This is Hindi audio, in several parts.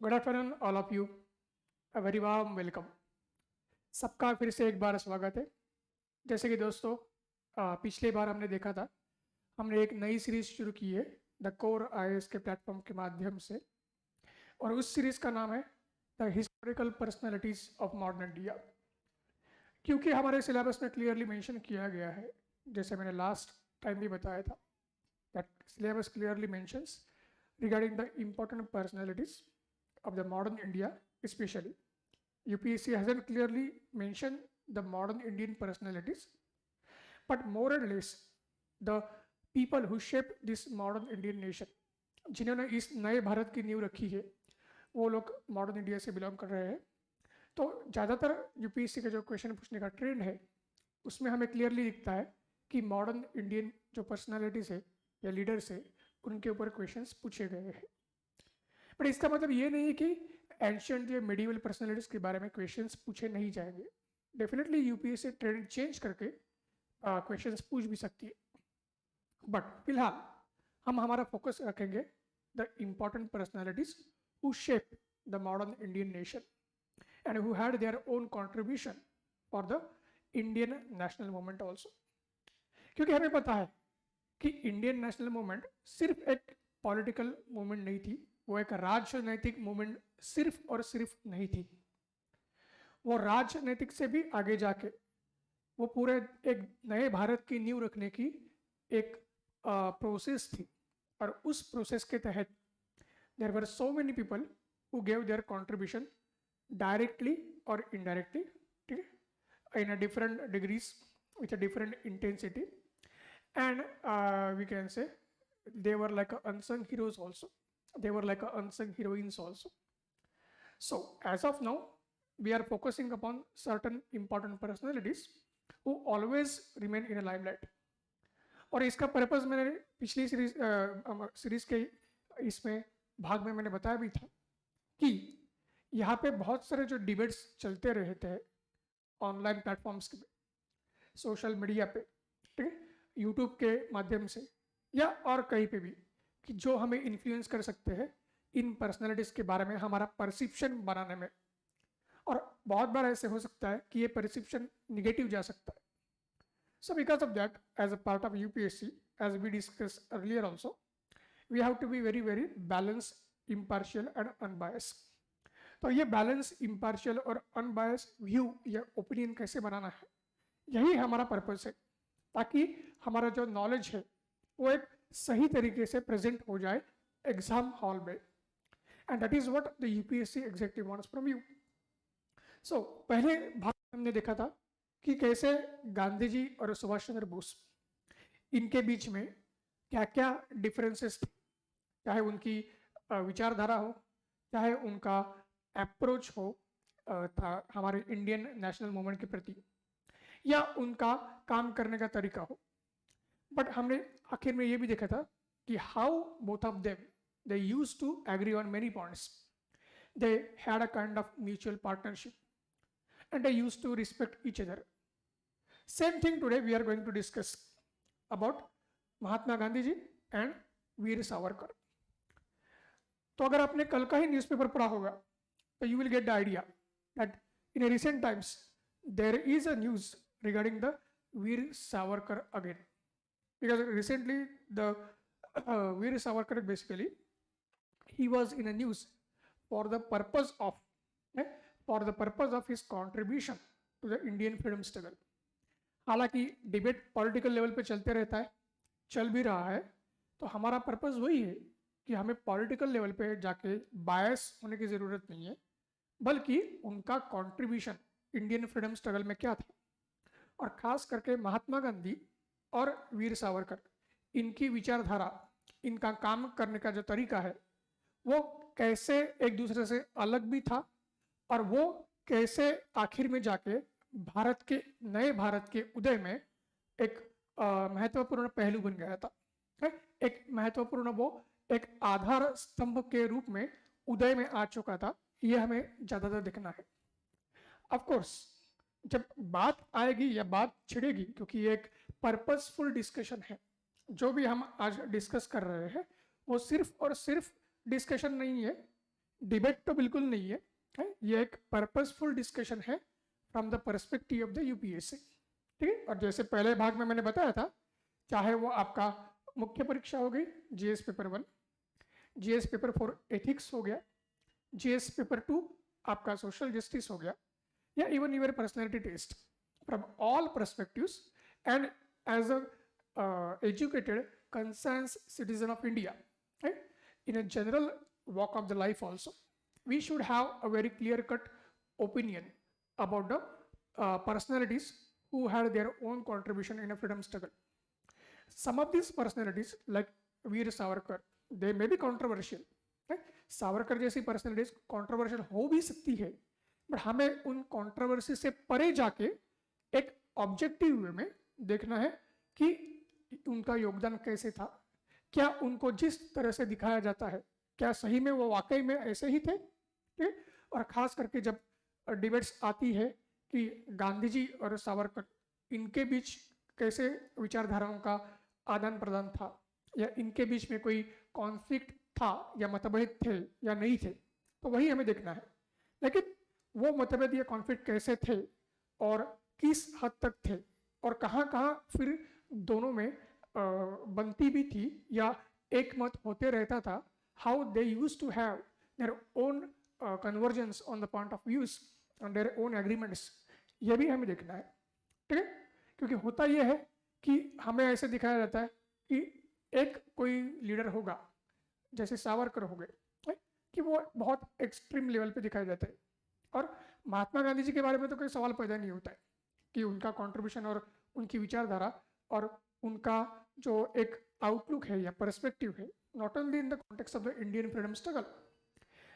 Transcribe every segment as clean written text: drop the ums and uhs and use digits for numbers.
Good afternoon all of you, a very warm welcome. सबका फिर से एक बार स्वागत है। जैसे कि दोस्तों, पिछली बार हमने देखा था, हमने एक नई सीरीज शुरू की है द कोर आईएएस के प्लेटफॉर्म के माध्यम से, और उस सीरीज का नाम है the historical personalities of modern India. क्योंकि हमारे सिलेबस में क्लियरली मेंशन किया गया है, जैसे मैंने लास्ट टाइम भी बताया था, that syllabus clearly mentions regarding the important personalities of the modern India, especially. UPSC hasn't clearly mentioned the modern Indian personalities, but more or less the people who shape this modern Indian nation, जिन्होंने इस नए भारत की नींव रखी है, वो लोग मॉडर्न इंडिया से बिलोंग कर रहे हैं। तो ज़्यादातर यूपीएससी का जो क्वेश्चन पूछने का ट्रेंड है, उसमें हमें क्लियरली दिखता है कि मॉडर्न इंडियन जो पर्सनालिटीज़ है या लीडर्स है, उनके ऊपर क्वेश्चंस पूछे गए हैं। बट इसका मतलब ये नहीं है कि एंशियंट या मेडिवल पर्सनालिटीज़ के बारे में क्वेश्चंस पूछे नहीं जाएंगे। डेफिनेटली यूपीएससी ट्रेंड चेंज करके क्वेश्चंस पूछ भी सकती है, बट फिलहाल हम हमारा फोकस रखेंगे the important personalities who shape the modern Indian nation and who had their own contribution for the Indian national movement also। क्योंकि हमें पता है कि इंडियन नेशनल मूवमेंट सिर्फ एक पॉलिटिकल मूवमेंट नहीं थी, वो एक राजनैतिक मूवमेंट सिर्फ और सिर्फ नहीं थी। वो राजनैतिक से भी आगे जाके वो पूरे एक नए भारत की नींव रखने की एक प्रोसेस थी, और उस प्रोसेस के तहत there were so many people who gave their contribution directly or indirectly, ठीक है, in a different degrees with a different intensity, and we can say they were like a unsung heroes also, they were like a unsung heroines also. So as of now we are focusing upon certain important personalities who always remain in a limelight। और इसका पर्पस मैंने पिछली सीरीज के इसमें भाग में मैंने बताया भी था कि यहाँ पे बहुत सारे जो डिबेट्स चलते रहते हैं ऑनलाइन प्लेटफॉर्म्स पे, सोशल मीडिया पे, ठीक है, यूट्यूब के माध्यम से या और कहीं पे भी, कि जो हमें इन्फ्लुएंस कर सकते हैं इन पर्सनालिटीज़ के बारे में हमारा परसेप्शन बनाने में। और बहुत बार ऐसे हो सकता है कि ये परसेप्शन निगेटिव जा सकता है। So because of that, as a part of UPSC, as we discuss earlier also, we have to be very very balance, impartial and unbias. तो ये बैलेंस, इम्पार्शियल और अनबायस व्यू या ओपिनियन कैसे बनाना है, यही हमारा पर्पस है, ताकि हमारा जो नॉलेज है वो एक सही तरीके से प्रेजेंट हो जाए एग्जाम हॉल में। And that is what the UPSC exactly wants from you. So पहले भाग में हमने देखा था कि कैसे गांधी जी और सुभाष चंद्र बोस, इनके बीच में क्या क्या डिफरेंसेस थे, चाहे उनकी विचारधारा हो, चाहे उनका अप्रोच हो था हमारे इंडियन नेशनल मूवमेंट के प्रति, या उनका काम करने का तरीका हो। बट हमने आखिर में ये भी देखा था कि how both of them they used to agree on many points, they had a kind of mutual partnership and they used to respect each other. Same thing today we are going to discuss about Mahatma Gandhi ji and Veer Savarkar. तो अगर आपने कल का ही न्यूज़पेपर पढ़ा होगा, so you will get the idea that in a recent times there is a news regarding the Veer Savarkar again, because recently the Veer Savarkar basically he was in a news for the purpose of for the purpose of his contribution to the Indian freedom struggle। हालांकि डिबेट पॉलिटिकल लेवल पे चलते रहता है, चल भी रहा है, तो हमारा पर्पस वही है कि हमें पॉलिटिकल लेवल पे जाके बायस होने की ज़रूरत नहीं है, बल्कि उनका कंट्रीब्यूशन इंडियन फ्रीडम स्ट्रगल में क्या था, और खास करके महात्मा गांधी और वीर सावरकर, इनकी विचारधारा, इनका काम करने का जो तरीका है, वो कैसे एक दूसरे से अलग भी था, और वो कैसे आखिर में जाके भारत के नए भारत के उदय में एक महत्वपूर्ण पहलू बन गया था। एक महत्वपूर्ण, वो एक आधार स्तंभ के रूप में उदय में आ चुका था। ये हमें ज़्यादातर देखना है। ऑफ कोर्स जब बात आएगी या बात छिड़ेगी, क्योंकि ये एक पर्पसफुल डिस्कशन है, जो भी हम आज डिस्कस कर रहे हैं वो सिर्फ और सिर्फ डिस्कशन नहीं है, डिबेट तो बिल्कुल नहीं है, ये एक पर्पसफुल डिस्कशन है from the perspective of the UPSC. ठीक है, और जैसे पहले भाग में मैंने बताया था, चाहे वो आपका मुख्य परीक्षा हो गई GS paper 1, GS paper 4 ethics हो गया, जीएस पेपर 2 आपका सोशल जस्टिस हो गया, या even your personality test, from all perspectives and as a educated concerns citizen of India, right? In a general walk of the life also, we should have a very clear cut opinion about the personalities who had their own contribution in a freedom struggle. Some of these personalities like Veer Savarkar, they may be controversial, right? Savarkar जैसी personalities controversial हो भी सकती है, but हमें उन controversy से परे जाके एक objective way में देखना है कि उनका योगदान कैसे था, क्या उनको जिस तरह से दिखाया जाता है क्या सही में वो वाकई में ऐसे ही थे। ठीक, और ख़ास करके जब डिबेट्स आती है कि गांधी जी और सावरकर इनके बीच कैसे विचारधाराओं का आदान प्रदान था, या इनके बीच में कोई कॉन्फ्लिक्ट था या मतभेद थे या नहीं थे, तो वही हमें देखना है। लेकिन वो मतभेद या कॉन्फ्लिक्ट कैसे थे और किस हद तक थे और कहाँ कहाँ फिर दोनों में बनती भी थी या एक मत होते रहता था, how they use to have their own convergence on the point of views on their own agreements, ये भी हमें देखना है। ठीक है, क्योंकि होता यह है कि हमें ऐसे दिखाया जाता है कि एक कोई लीडर होगा जैसे सावरकर हो गए कि वो बहुत एक्सट्रीम लेवल पे दिखाया जाता है, और महात्मा गांधी जी के बारे में तो कोई सवाल पैदा नहीं होता है कि उनका कंट्रीब्यूशन और उनकी विचारधारा और उनका जो एक आउटलुक है या पर्सपेक्टिव है, not only in the context of the Indian freedom struggle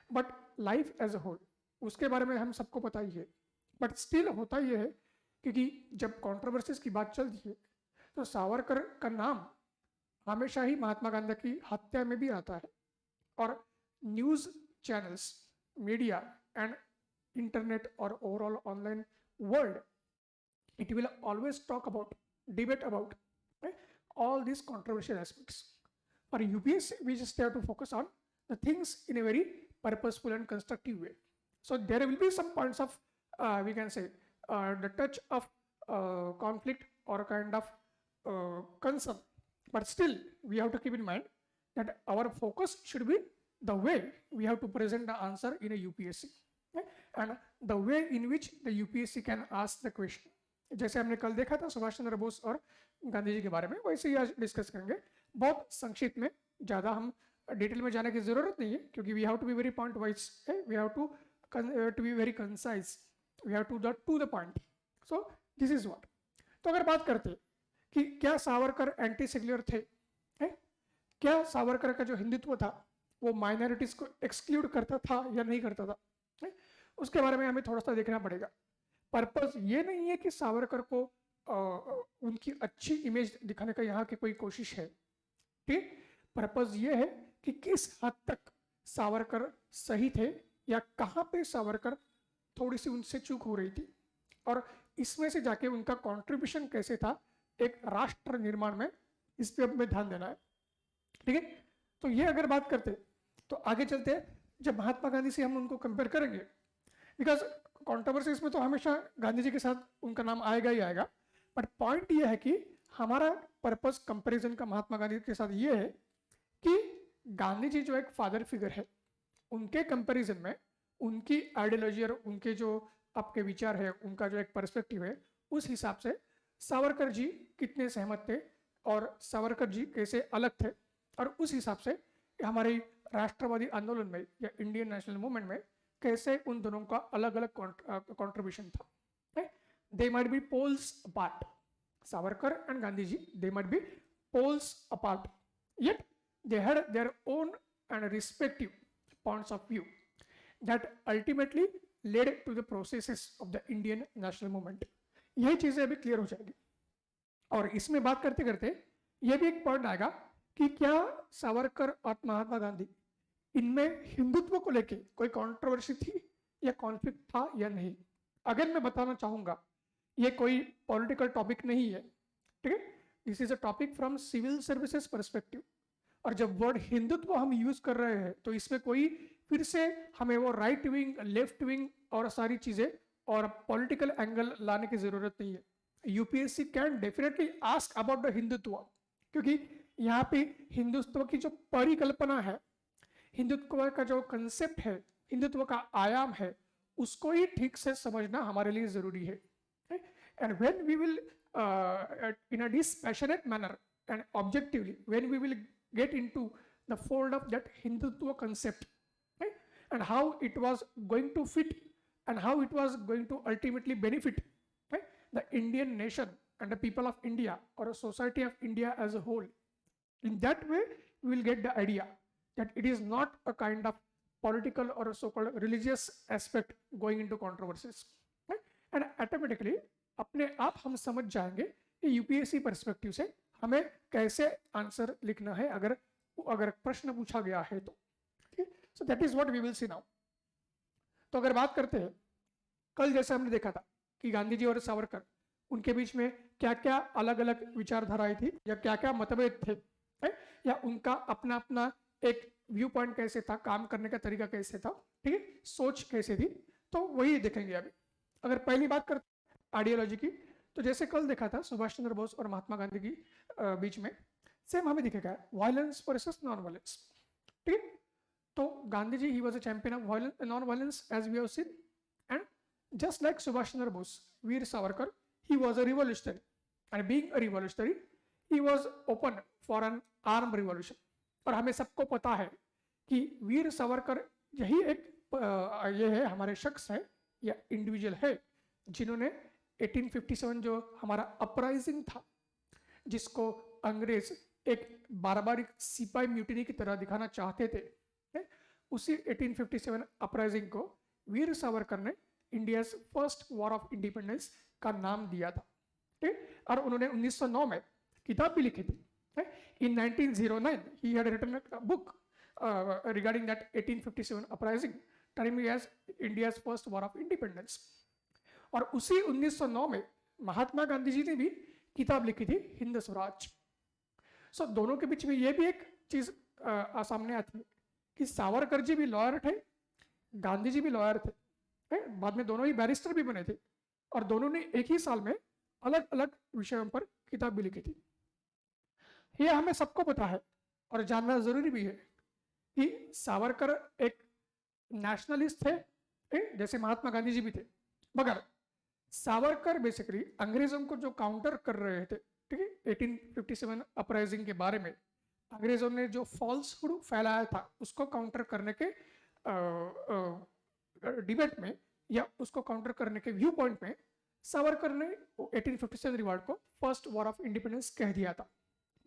but life as a whole, उसके बारे में हम सबको पता ही है। बट स्टिल होता यह है क्योंकि जब कंट्रोवर्सीज की बात चलती है तो सावरकर का नाम हमेशा ही महात्मा गांधी की हत्या में भी आता है, और news channels, media and internet और overall online world, it will always talk about, debate about all these controversial aspects. For UPSC, we just have to focus on the things in a very purposeful and constructive way. So there will be some points of, we can say, the touch of conflict or kind of concern. But still, we have to keep in mind that our focus should be the way we have to present the answer in a UPSC, and the way in which the UPSC can ask the question. जैसे हमने कल देखा था सुभाष चंद्र बोस और गांधी जी के बारे में, वैसे ही आज डिस्कस करेंगे बहुत संक्षिप्त में, ज़्यादा हम डिटेल में जाने की ज़रूरत नहीं है क्योंकि we have to be very point wise, we have to be very concise, we have to the point. So this is what. तो अगर बात करते कि क्या सावरकर एंटी सेक्युलर थे, क्या सावरकर का जो हिंदुत्व था वो माइनॉरिटीज को एक्सक्लूड करता था या नहीं करता था, उसके बारे में हमें थोड़ा सा देखना पड़ेगा। पर्पस ये नहीं है कि सावरकर को उनकी अच्छी इमेज दिखाने का यहाँ की कोई कोशिश है, ठीक। पर्पस ये है कि किस हद तक सावरकर सही थे या कहाँ पे सावरकर थोड़ी सी उनसे चूक हो रही थी, और इसमें से जाके उनका कंट्रीब्यूशन कैसे था एक राष्ट्र निर्माण में, इस पे हमें ध्यान देना है, ठीक है। तो ये अगर बात करते तो आगे चलते जब महात्मा गांधी से हम उनको कंपेयर करेंगे, बिकॉज कॉन्ट्रोवर्सीज में तो हमेशा गांधी जी के साथ उनका नाम आएगा ही आएगा, बट पॉइंट ये है कि हमारा पर्पस कंपैरिजन का महात्मा गांधी के साथ ये है कि गांधी जी जो एक फादर फिगर है, उनके कंपैरिजन में उनकी आइडियोलॉजी और उनके जो आपके विचार है, उनका जो एक पर्सपेक्टिव है, उस हिसाब से सावरकर जी कितने सहमत थे और सावरकर जी कैसे अलग थे, और उस हिसाब से हमारे राष्ट्रवादी आंदोलन में या इंडियन नेशनल मूवमेंट में कैसे उन दोनों का अलग अलग कंट्रीब्यूशन था। They might be poles apart, Savarkar and Gandhi ji, they might be poles apart, yet they had their own and respective points of view that ultimately led to the processes of the Indian national movement. यही चीजें अभी क्लियर हो जाएगी, और इसमें बात करते करते यह भी एक पॉइंट आएगा कि क्या सावरकर और महात्मा गांधी इनमें हिंदुत्व को लेके कोई कंट्रोवर्सी थी या कॉन्फ्लिक्ट था या नहीं। अगर मैं बताना चाहूंगा ये कोई पॉलिटिकल टॉपिक नहीं है, ठीक है, this is a topic from civil services perspective, और जब वर्ड हिंदुत्व हम यूज कर रहे हैं तो इसमें कोई फिर से हमें वो राइट विंग, लेफ्ट विंग और सारी चीजें और पॉलिटिकल एंगल लाने की जरूरत नहीं है। UPSC can definitely ask about the Hindutva, क्योंकि यहाँ पे हिंदुत्व की जो परिकल्पना है, हिंदुत्व का जो कंसेप्ट है, हिंदुत्व का आयाम है, उसको ही ठीक से समझना हमारे लिए जरूरी है। And when we will in a dispassionate manner and objectively, when we will get into the fold of that Hindutva concept, right? And how it was going to fit and how it was going to ultimately benefit, right, the Indian nation and the people of India or a society of India as a whole. In that way, we will get the idea that it is not a kind of political or a so-called religious aspect going into controversies, right? And automatically अपने आप हम समझ जाएंगे कि यूपीएससी पर्सपेक्टिव से हमें कैसे आंसर लिखना है अगर प्रश्न पूछा गया है तो। So that is what we will see now. तो अगर बात करते हैं, कल जैसे हमने देखा था कि गांधी जी और सावरकर, उनके बीच में क्या क्या अलग अलग विचारधाराएं थी या क्या क्या मतभेद थे, या उनका अपना अपना एक व्यू पॉइंट कैसे था, काम करने का तरीका कैसे था, ठीक है, सोच कैसे थी, तो वही देखेंगे अभी। अगर पहली बात करते आइडियोलॉजी की, तो जैसे कल देखा था सुभाष चंद्र बोस और महात्मा गांधी की बीच में, सेम हमें दिखेगा वायलेंस वर्सेस नॉन वायलेंस, ठीक है। तो Gandhi ji, he was a champion of non violence as we have seen, and just like Subhash Chandra Bose, Veer Savarkar, he was a revolutionary, and being a revolutionary he was open for an arm revolution. और हमें सबको पता है कि वीर सावरकर यही एक ये है, हमारे शख्स है या इंडिविजुअल है जिन्होंने 1857 जो हमारा अपराइजिंग था, जिसको अंग्रेज एक बारबारिक सिपाही म्यूटिनी की तरह दिखाना चाहते थे, उसी 1857 अपराइजिंग को वीर सावरकर ने India first war of independence का नाम दिया था, ठीक। और उन्होंने 1909 में किताब भी लिखी थी। इन 1909 he had written a book regarding that 1857 uprising, terming as India's first war of independence। और उसी 1909 में महात्मा गांधी जी ने भी किताब लिखी थी, हिंद स्वराज। सो दोनों के बीच में ये भी एक चीज सामने आती है कि सावरकर जी भी लॉयर थे, गांधी जी भी लॉयर थे, बाद में दोनों ही बैरिस्टर भी बने थे, और दोनों ने एक ही साल में अलग अलग विषयों पर किताब भी लिखी थी। ये हमें सबको पता है और जानना जरूरी भी है कि सावरकर एक नेशनलिस्ट थे, जैसे महात्मा गांधी जी भी थे, मगर सावरकर बेसिकली अंग्रेजों को जो काउंटर कर रहे थे, ठीक है, 1857 अपराइजिंग के बारे में अंग्रेजों ने जो फॉल्सहुड फैलाया था, उसको काउंटर करने के डिबेट में या उसको काउंटर करने के व्यू पॉइंट में सावरकर ने 1857 रिवॉर्ड को फर्स्ट वॉर ऑफ इंडिपेंडेंस कह दिया था।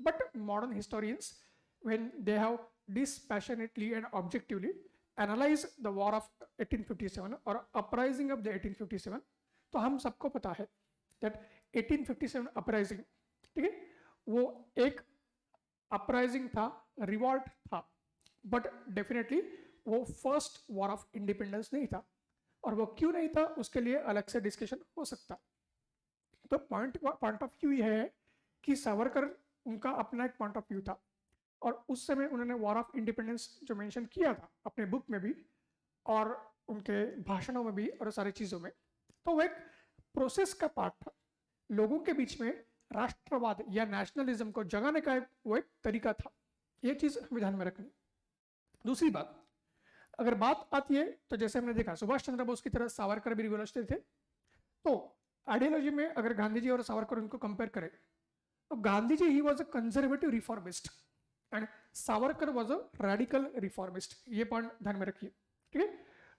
But modern historians, when they have dispassionately and objectively analyze the war of 1857 और uprising of the 1857, तो हम सबको पता है that 1857 uprising, ठीक है, वो एक अपराइजिंग था, रिवॉल्ट था, बट डेफिनेटली वो फर्स्ट वॉर ऑफ इंडिपेंडेंस नहीं था। और वो क्यों नहीं था, उसके लिए अलग से डिस्कशन हो सकता। तो पॉइंट ऑफ व्यू यह है कि सावरकर, उनका अपना एक पॉइंट ऑफ व्यू था, और उस समय उन्होंने वॉर ऑफ इंडिपेंडेंस जो मेंशन किया था अपने बुक में भी और उनके भाषणों में भी और सारी चीज़ों में, तो वो एक प्रोसेस का पार्ट था। लोगों के बीच में राष्ट्रवाद या नेशनलिज्म को जगाने का वो एक तरीका था। ये चीज़ हमें ध्यान में रखनी। दूसरी बात, अगर बात आती है तो जैसे हमने देखा सुभाष चंद्र बोस की तरह सावरकर भी रिवॉल्यूशनरी थे, तो आइडियोलॉजी में अगर गांधी जी और सावरकर उनको कंपेयर करें तो Gandhi ji he was a conservative reformist and Savarkar was a radical reformist. ये पॉइंट ध्यान में रखिए, ठीक है।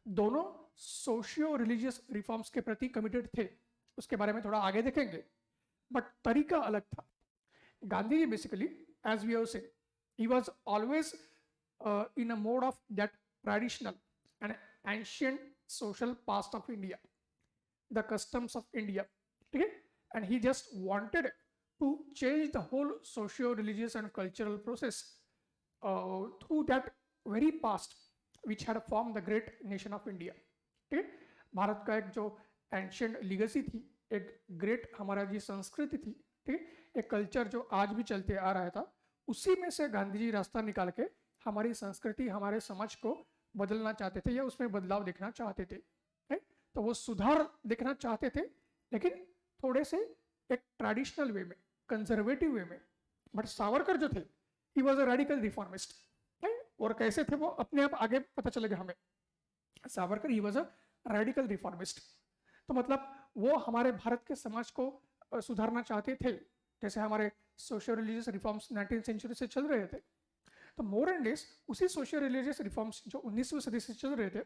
दोनों सोशियो रिलीजियस रिफॉर्म्स के प्रति कमिटेड थे, उसके बारे में थोड़ा आगे देखेंगे, बट तरीका अलग था। Gandhi ji basically, as we have seen, he was always in a mode of that traditional and ancient social past of India, the customs of India, ठीक है, and he just wanted to change the whole socio-religious and cultural process through that very past which had formed the great nation of India, ठीक है। भारत का एक जो एंशिएंट लीगेसी थी, एक ग्रेट हमारा जी संस्कृति थी, ठीक है, एक कल्चर जो आज भी चलते आ रहा था, उसी में से गांधी जी रास्ता निकाल के हमारी संस्कृति, हमारे समाज को बदलना चाहते थे या उसमें बदलाव देखना चाहते थे, है? तो वो सुधार देखना चाहते थे, लेकिन थोड़े से एक ट्रेडिशनल वे में, कंजर्वेटिव वे में। बट सावरकर जो थे, ही वॉज अ रेडिकल रिफॉर्मिस्ट, और कैसे थे वो अपने आप आगे पता चलेगा हमें। सावरकर ही वॉज अ रेडिकल रिफॉर्मिस्ट, तो मतलब वो हमारे भारत के समाज को सुधारना चाहते थे, जैसे हमारे सोशियो रिलीजियस रिफॉर्म्स 19वीं सेंचुरी से चल रहे थे। तो मोर एंड लेस उसी सोशियो रिलीजियस रिफॉर्म्स जो 19वीं सदी से चल रहे थे,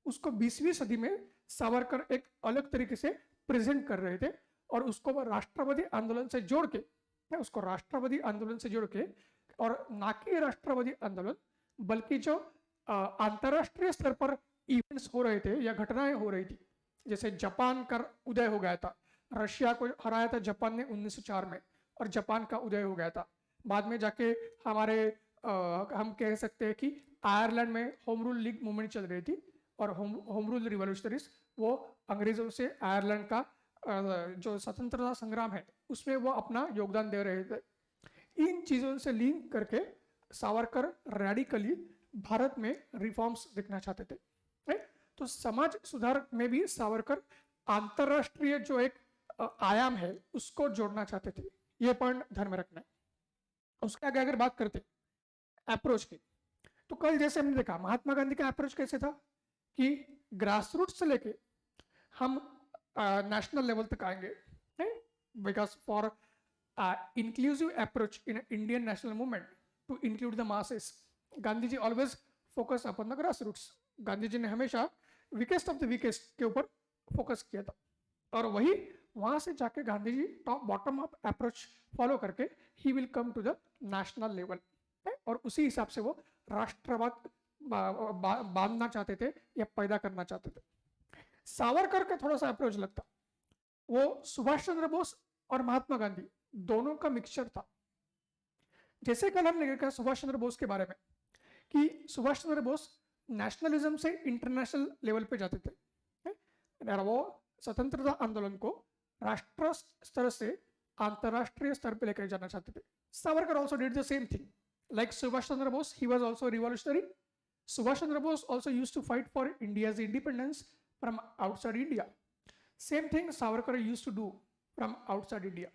उसको 20वीं सदी में सावरकर एक अलग तरीके से प्रेजेंट कर रहे थे, और उसको राष्ट्रवादी आंदोलन से जोड़ के, उसको राष्ट्रवादी आंदोलन से जोड़ के, और ना कि राष्ट्रवादी आंदोलन बल्कि जो अंतरराष्ट्रीय स्तर पर इवेंट्स हो रहे थे या घटनाएं हो रही थी, जैसे जापान का उदय हो गया था, रशिया को हराया था जापान ने 1904 में, और जापान का उदय हो गया था। बाद में जाके हमारे हम कह सकते हैं कि आयरलैंड में होम रूल लीग मूवमेंट चल रही थी, और होम रूल रिवॉल्यूशनरीज वो अंग्रेजों से आयरलैंड का जो स्वतंत्रता संग्राम है उसमें वो अपना योगदान दे रहे थे। इन चीज़ों से लिंक करके सावरकर रेडिकली भारत में रिफॉर्म्स देखना चाहते थे, तो समाज सुधार में भी सावरकर अंतरराष्ट्रीय जो एक आयाम है उसको जोड़ना चाहते थे। ये पॉइंट ध्यान में रखना है। उसके आगे अगर बात करते अप्रोच की, तो कल जैसे हमने देखा महात्मा गांधी का अप्रोच कैसे था कि ग्रास रूट से लेके हम नेशनल लेवल तक आएंगे, because for inclusive approach in Indian national movement to include the masses, Gandhi ji always focus upon the grass roots. Gandhi ji ने हमेशा वीकेस्ट ऑफ द वीकेस्ट के ऊपर फोकस किया था, और वही वहां से जाके Gandhi ji top bottom up approach follow करके he will come to the national level, और उसी हिसाब से वो राष्ट्रवाद बांधना चाहते थे या पैदा करना चाहते थे। सावरकर का थोड़ा सा अप्रोच लगता, वो सुभाष चंद्र बोस और महात्मा गांधी दोनों का मिक्सचर था। जैसे कल हमने देखा सुभाष चंद्र बोस के बारे में कि सुभाष चंद्र बोस नेशनलिज्म से इंटरनेशनल लेवल पे जाते थे, वो स्वतंत्रता आंदोलन को राष्ट्र स्तर से अंतरराष्ट्रीय स्तर पे लेकर जाना चाहते थे। Savarkar also did the same thing. Like Subhash Chandra Bose, he was also revolutionary. Subhash Chandra Bose also used to fight for India's independence from outside India. Same thing Savarkar used to do from outside India.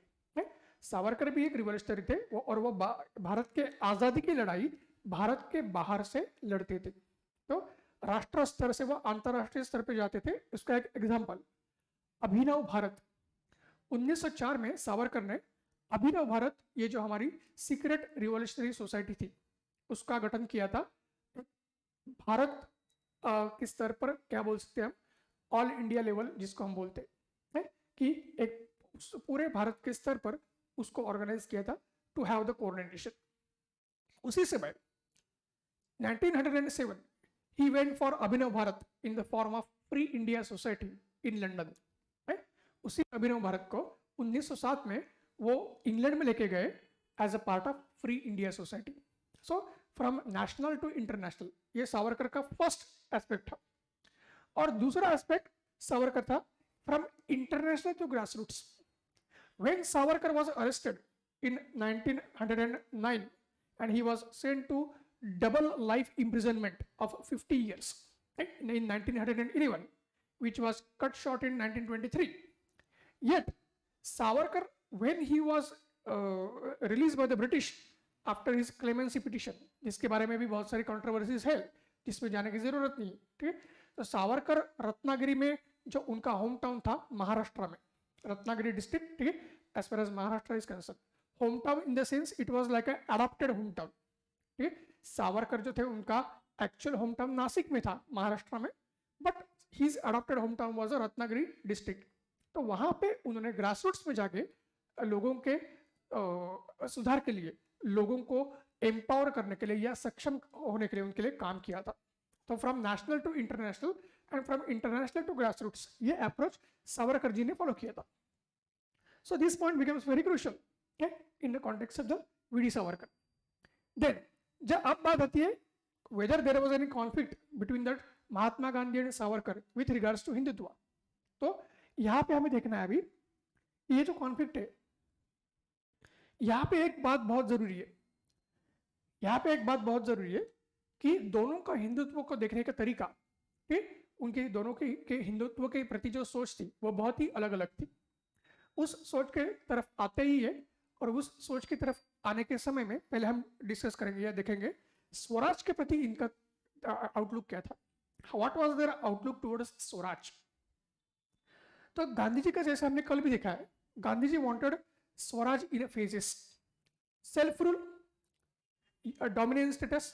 Savarkar भी एक रिवॉल्यूशनरी थे, और वो भारत के आज़ादी की लड़ाई भारत के बाहर से लड़ते थे, तो राष्ट्र स्तर से वो अंतरराष्ट्रीय स्तर पे जाते थे। उसका एक एग्जांपल अभिनव भारत 1904 में सावरकर ने अभिनव भारत, ये जो हमारी सीक्रेट रिवॉल्यूशनरी सोसाइटी थी, उसका गठन किया था। भारत के स्तर पर क्या बोल सकते हैं हम, ऑल इंडिया लेवल जिसको हम बोलते हैं, कि एक पूरे भारत के स्तर पर उसको ऑर्गेनाइज किया था टू हैव द कोऑर्डिनेशन। उसी समय 1907 he went for Abhinav Bharat in the form of free India society in London. उसी अभिनव भारत को 1907 में वो इंग्लैंड में लेके गए as a part of free India society. So from national to international, ये सावरकर का फर्स्ट एस्पेक्ट था। और दूसरा एस्पेक्ट सावरकर था from international to grassroots. When Savarkar was arrested in 1909 and he was sent to double life imprisonment of 50 years in 1911, which was cut short in 1923. Yet Savarkar, when he was released by the British after his clemency petition, जिसके बारे में भी बहुत सारी controversies है, जिसमें जाने की जरूरत नहीं, ठीक है। तो सावरकर रत्नागिरी में, जो उनका होम टाउन था महाराष्ट्र में, रत्नागिरी डिस्ट्रिक्ट, ठीक है, as far as Maharashtra is concerned, home town in the sense it was like adopted home town, ठीक है। सावरकर जो थे उनका एक्चुअल होम टाउन नासिक में था महाराष्ट्र में, but his adopted home town was a Ratnagiri district. तो वहां पे उन्होंने ग्रास रूट्स में जाके लोगों के सुधार के लिए, लोगों को एम्पावर करने के लिए या सक्षम होने के लिए उनके लिए काम किया था। तो from national to international and from international to grass roots, ये अप्रोच सावरकर जी ने फॉलो किया था। So this point becomes very crucial, okay, in the context of the V.D. Savarkar. Then, जब अब बात आती है whether there was any conflict between that Mahatma Gandhi and Savarkar with regards to Hindutva, तो यहाँ पे हमें देखना है अभी ये जो कॉन्फ्लिक्ट है, यहाँ पे एक बात बहुत जरूरी है, यहाँ पे एक बात बहुत जरूरी है कि दोनों का हिंदुत्व को देखने का तरीका, ठीक, उनके दोनों के हिंदुत्व के प्रति जो सोच थी वो बहुत ही अलग अलग थी। उस सोच के तरफ आते ही है, और उस सोच की तरफ आने के समय में पहले हम डिस्कस करेंगे या देखेंगे स्वराज के प्रति इनका आउटलुक क्या था। What was their outlook towards swaraj. तो गांधी जी का जैसे हमने कल भी देखा है, Gandhi ji wanted swaraj in phases, self rule, dominance status,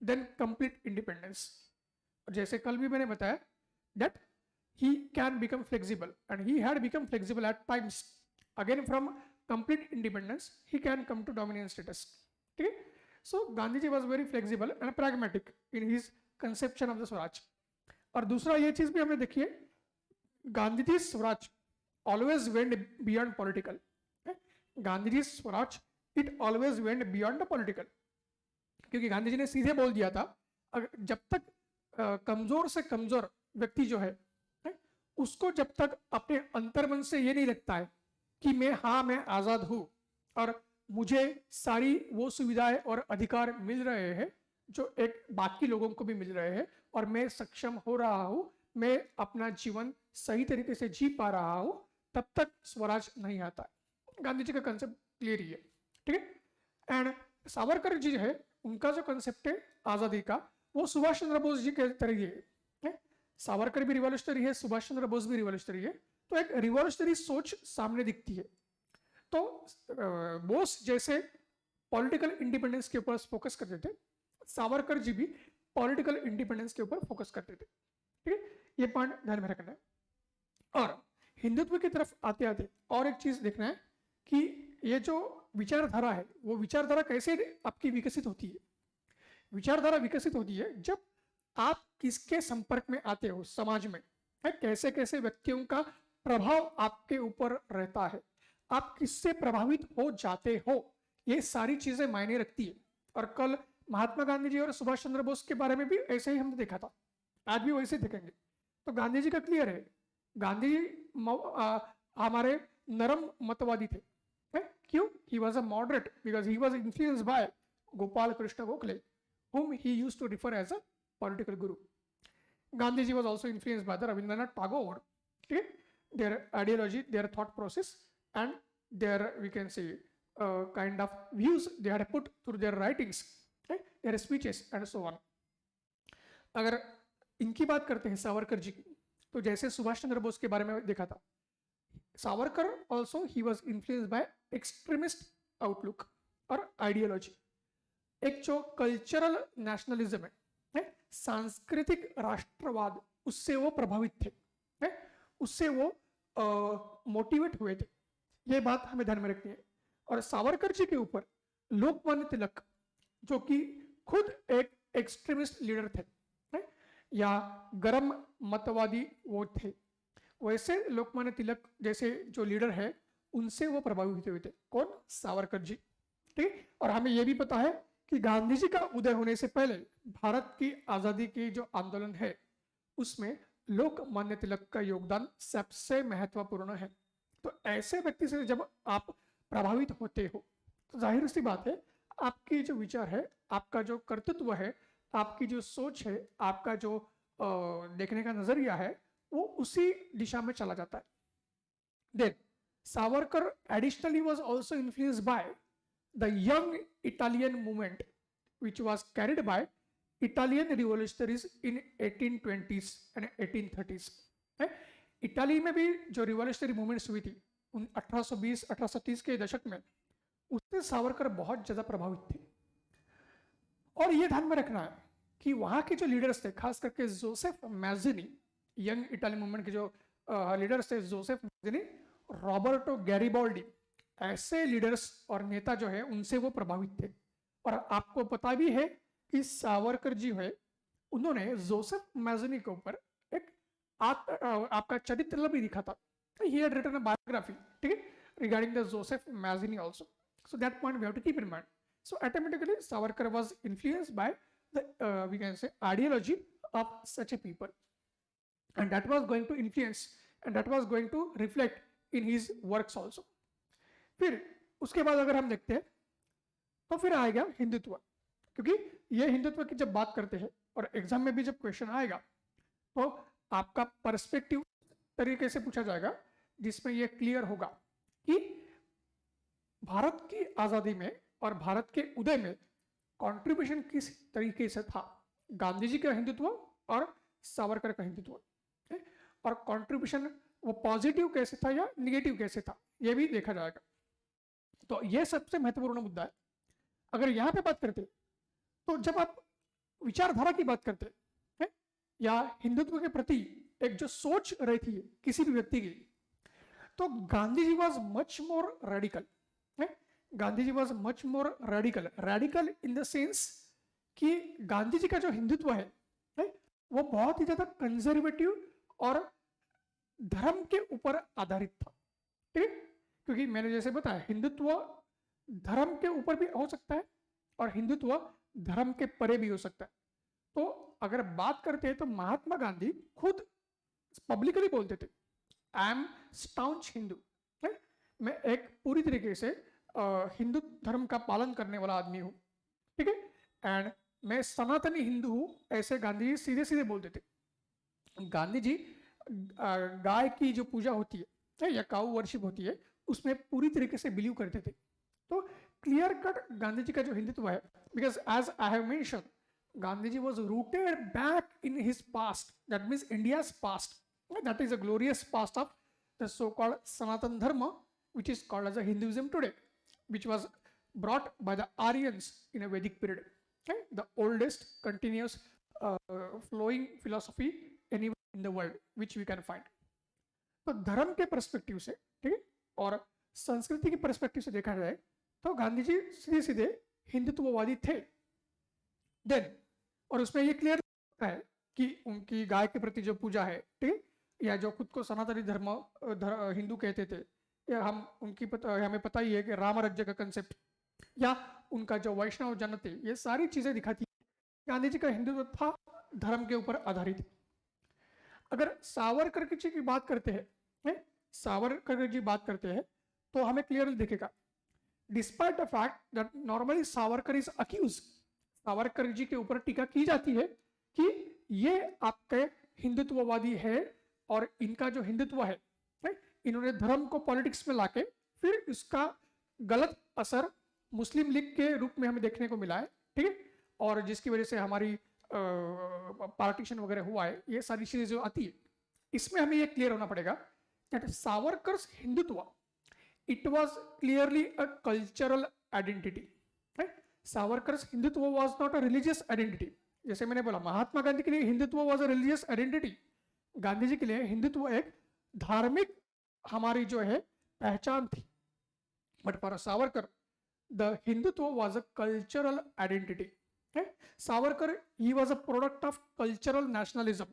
then complete independence. जैसे कल भी मैंने बताया that he can become flexible, and he had become flexible at times. Again, from complete independence he can come to dominant status. Okay, so Gandhi ji was very flexible and pragmatic in his conception of the Swaraj. और दूसरा ये चीज भी हमने देखी है, गांधी जी Swaraj always went beyond political. Gandhi ji Swaraj it always went beyond the political, क्योंकि गांधी जी ने सीधे बोल दिया था जब तक कमजोर से कमजोर व्यक्ति जो है उसको जब तक अपने अंतर्मन से ये नहीं लगता है कि मैं आजाद हूं और मुझे सारी वो सुविधाएं और अधिकार मिल रहे हैं जो एक बाकी लोगों को भी मिल रहे हैं, और मैं सक्षम हो रहा हूं, मैं अपना जीवन सही तरीके से जी पा रहा हूं, तब तक स्वराज नहीं आता है। गांधी जी का कंसेप्ट क्लियर ही है, ठीक है। एंड सावरकर जी है, उनका जो कंसेप्ट है आजादी का, वो सुभाष चंद्र बोस जी के तरह ही है। सावरकर भी रिवॉल्यूशनरी है, सुभाष चंद्र बोस भी रिवॉल्यूशनरी है, तो एक रिवॉल्यूशनरी सोच सामने दिखती है। तो बोस जैसे पॉलिटिकल इंडिपेंडेंस के ऊपर फोकस करते थे, सावरकर जी भी पॉलिटिकल इंडिपेंडेंस के ऊपर फोकस करते थे, ठीक है। ये पॉइंट ध्यान में रखना है। और हिंदुत्व की तरफ आते आते और एक चीज देखना है कि ये जो विचारधारा है वो विचारधारा कैसे आपकी विकसित होती है। विचारधारा विकसित होती है जब आप किसके संपर्क में आते हो समाज में, है कैसे कैसे व्यक्तियों का प्रभाव आपके ऊपर रहता है, आप किससे प्रभावित हो जाते हो, ये सारी चीजें मायने रखती है। और कल महात्मा गांधी जी और सुभाष चंद्र बोस के बारे में भी ऐसे ही हमने देखा था, आज भी वैसे देखेंगे। तो गांधी जी का क्लियर है, गांधी जी हमारे नरम मतवादी थे, है? क्यों? ही was a moderate because he was influenced by Gopal Krishna Gokhale, whom he used to refer as a political guru. Gandhi ji was also influenced by the Rabindranath Tagore, okay? Their ideology, their thought process, and their, we can say, kind of views they had put through their writings, okay? Their speeches and so on. अगर इनकी बात करते हैं सावरकर जी की, तो जैसे सुभाष चंद्र बोस के बारे में देखा था, Savarkar also he was influenced by extremist outlook और ideology. एक जो कल्चरल नेशनलिज्म है, सांस्कृतिक राष्ट्रवाद, उससे वो प्रभावित थे, है? उससे वो मोटिवेट हुए थे। ये बात हमें ध्यान में रखनी है। और सावरकर जी के ऊपर लोकमान्य तिलक, जो कि खुद एक एक्सट्रीमिस्ट लीडर थे, है? या गरम मतवादी वो थे, वैसे लोकमान्य तिलक जैसे जो लीडर है उनसे वो प्रभावित हुए थे। कौन? सावरकर जी, ठीक। और हमें ये भी पता है कि गांधी जी का उदय होने से पहले भारत की आजादी की जो आंदोलन है उसमें लोकमान्य तिलक का योगदान सबसे महत्वपूर्ण है। तो ऐसे व्यक्ति से जब आप प्रभावित होते हो तो जाहिर सी बात है आपकी जो विचार है, आपका जो कर्तृत्व है, आपकी जो सोच है, आपका जो देखने का नजरिया है, वो उसी दिशा में चला जाता है। Then Savarkar additionally was also influenced by the young Italian movement which was carried by Italian revolutionaries in 1820s and 1830s. Italy में भी जो रिवॉल्यूशनरी मूवमेंट्स हुई थी 1820-1830 के दशक में, उससे सावरकर बहुत ज्यादा प्रभावित थे। और ये ध्यान में रखना है कि वहां के जो लीडर्स थे, खास करके Joseph Mazzini, young Italian movement के जो लीडर्स थे, जोसेफ मैज़िनी, रॉबर्टो गैरिबाल्डी, ऐसे लीडर्स और नेता जो है उनसे वो प्रभावित थे। और आपको पता भी है कि सावरकर जी है, उन्होंने जोसेफ मैज़िनी के ऊपर एक आपका चरित्र भी लिखा था। He had written a biography, ठीक है, regarding the Joseph Mazzini also. So that point we have to keep in mind. So automatically Savarkar was influenced by the we can say ideology of such a people, and that was going to influence and that was going to reflect in his works also. फिर उसके बाद अगर हम देखते हैं तो फिर आएगा हिंदुत्व, क्योंकि ये हिंदुत्व की जब बात करते हैं और एग्जाम में भी जब क्वेश्चन आएगा तो आपका पर्सपेक्टिव तरीके से पूछा जाएगा जिसमें यह क्लियर होगा कि भारत की आज़ादी में और भारत के उदय में कंट्रीब्यूशन किस तरीके से था, गांधी जी का हिंदुत्व और सावरकर का हिंदुत्व, और कंट्रीब्यूशन वो पॉजिटिव कैसे था या निगेटिव कैसे था, ये भी देखा जाएगा। तो ये सबसे महत्वपूर्ण मुद्दा है। अगर यहाँ पे बात करते तो जब आप विचारधारा की बात करते हैं या हिंदुत्व के प्रति एक जो सोच रही थी किसी भी व्यक्ति की, तो Gandhi ji was much more radical. Gandhi ji was much more radical, radical in the sense कि गांधी जी का जो हिंदुत्व है वो बहुत ही ज्यादा कंजर्वेटिव और धर्म के ऊपर आधारित था। ठीक है, क्योंकि मैंने जैसे बताया हिंदुत्व धर्म के ऊपर भी हो सकता है और हिंदुत्व धर्म के परे भी हो सकता है। तो अगर बात करते हैं तो महात्मा गांधी खुद पब्लिकली बोलते थे, आई एम स्टाउंच हिंदू, मैं एक पूरी तरीके से हिंदू धर्म का पालन करने वाला आदमी हूँ। ठीक है, एंड मैं सनातनी हिंदू हूँ, ऐसे गांधी जी सीधे सीधे बोलते थे। गांधी जी गाय की जो पूजा होती है या काऊ वर्शिप होती है उसमें पूरी तरीके से बिलीव करते थे। तो क्लियर कट गांधी जी का जो हिंदुत्व है, because as I have mention Gandhi ji was rooted back in his past, that means India's past, that is a glorious past of the so called Sanatan Dharma which is called as a Hinduism today, which was brought by the Aryans in a Vedic period. Okay? The oldest continuous flowing philosophy anywhere in the world which we can find. तो धर्म के पर्सपेक्टिव से, ठीक है, और संस्कृति के पर्सपेक्टिव से देखा जाए तो गांधी जी सीधे सीधे हिंदुत्ववादी थे। देन और उसमें ये क्लियर है कि उनकी गाय के प्रति जो पूजा है, ठीक है, या जो खुद को सनातनी धर्म हिंदू कहते थे, या हम उनकी हमें पता ही है कि राम राज्य का कंसेप्ट या उनका जो वैष्णव जन थे, ये सारी चीजें दिखाती है गांधी जी का हिंदुत्व था धर्म के ऊपर आधारित। अगर सावरकर जी की बात करते हैं, सावरकर जी बात करते हैं तो हमें क्लियरली दिखेगा, despite the fact that normally Savarkar is accuse, Savarkar ji के ऊपर टीका की जाती है कि ये आपके हिंदुत्ववादी है और इनका जो हिंदुत्व है इन्होंने धर्म को पॉलिटिक्स में लाके फिर इसका गलत असर मुस्लिम लीग के रूप में हमें देखने को मिला है। ठीक है, और जिसकी वजह से हमारी पार्टीशन वगैरह हुआ है, ये सारी चीजें जो आती है इसमें हमें ये क्लियर होना पड़ेगा that Savarkar's Hindutva it was clearly a cultural identity. Savarkar's Hindutva was not a religious identity. जैसे मैंने बोला महात्मा गांधी के लिए Hindutva was a religious identity, Gandhi ji के लिए हिंदुत्व एक धार्मिक हमारी जो है पहचान थी। But for Savarkar the Hindutva was a cultural identity. Savarkar he was a product of cultural nationalism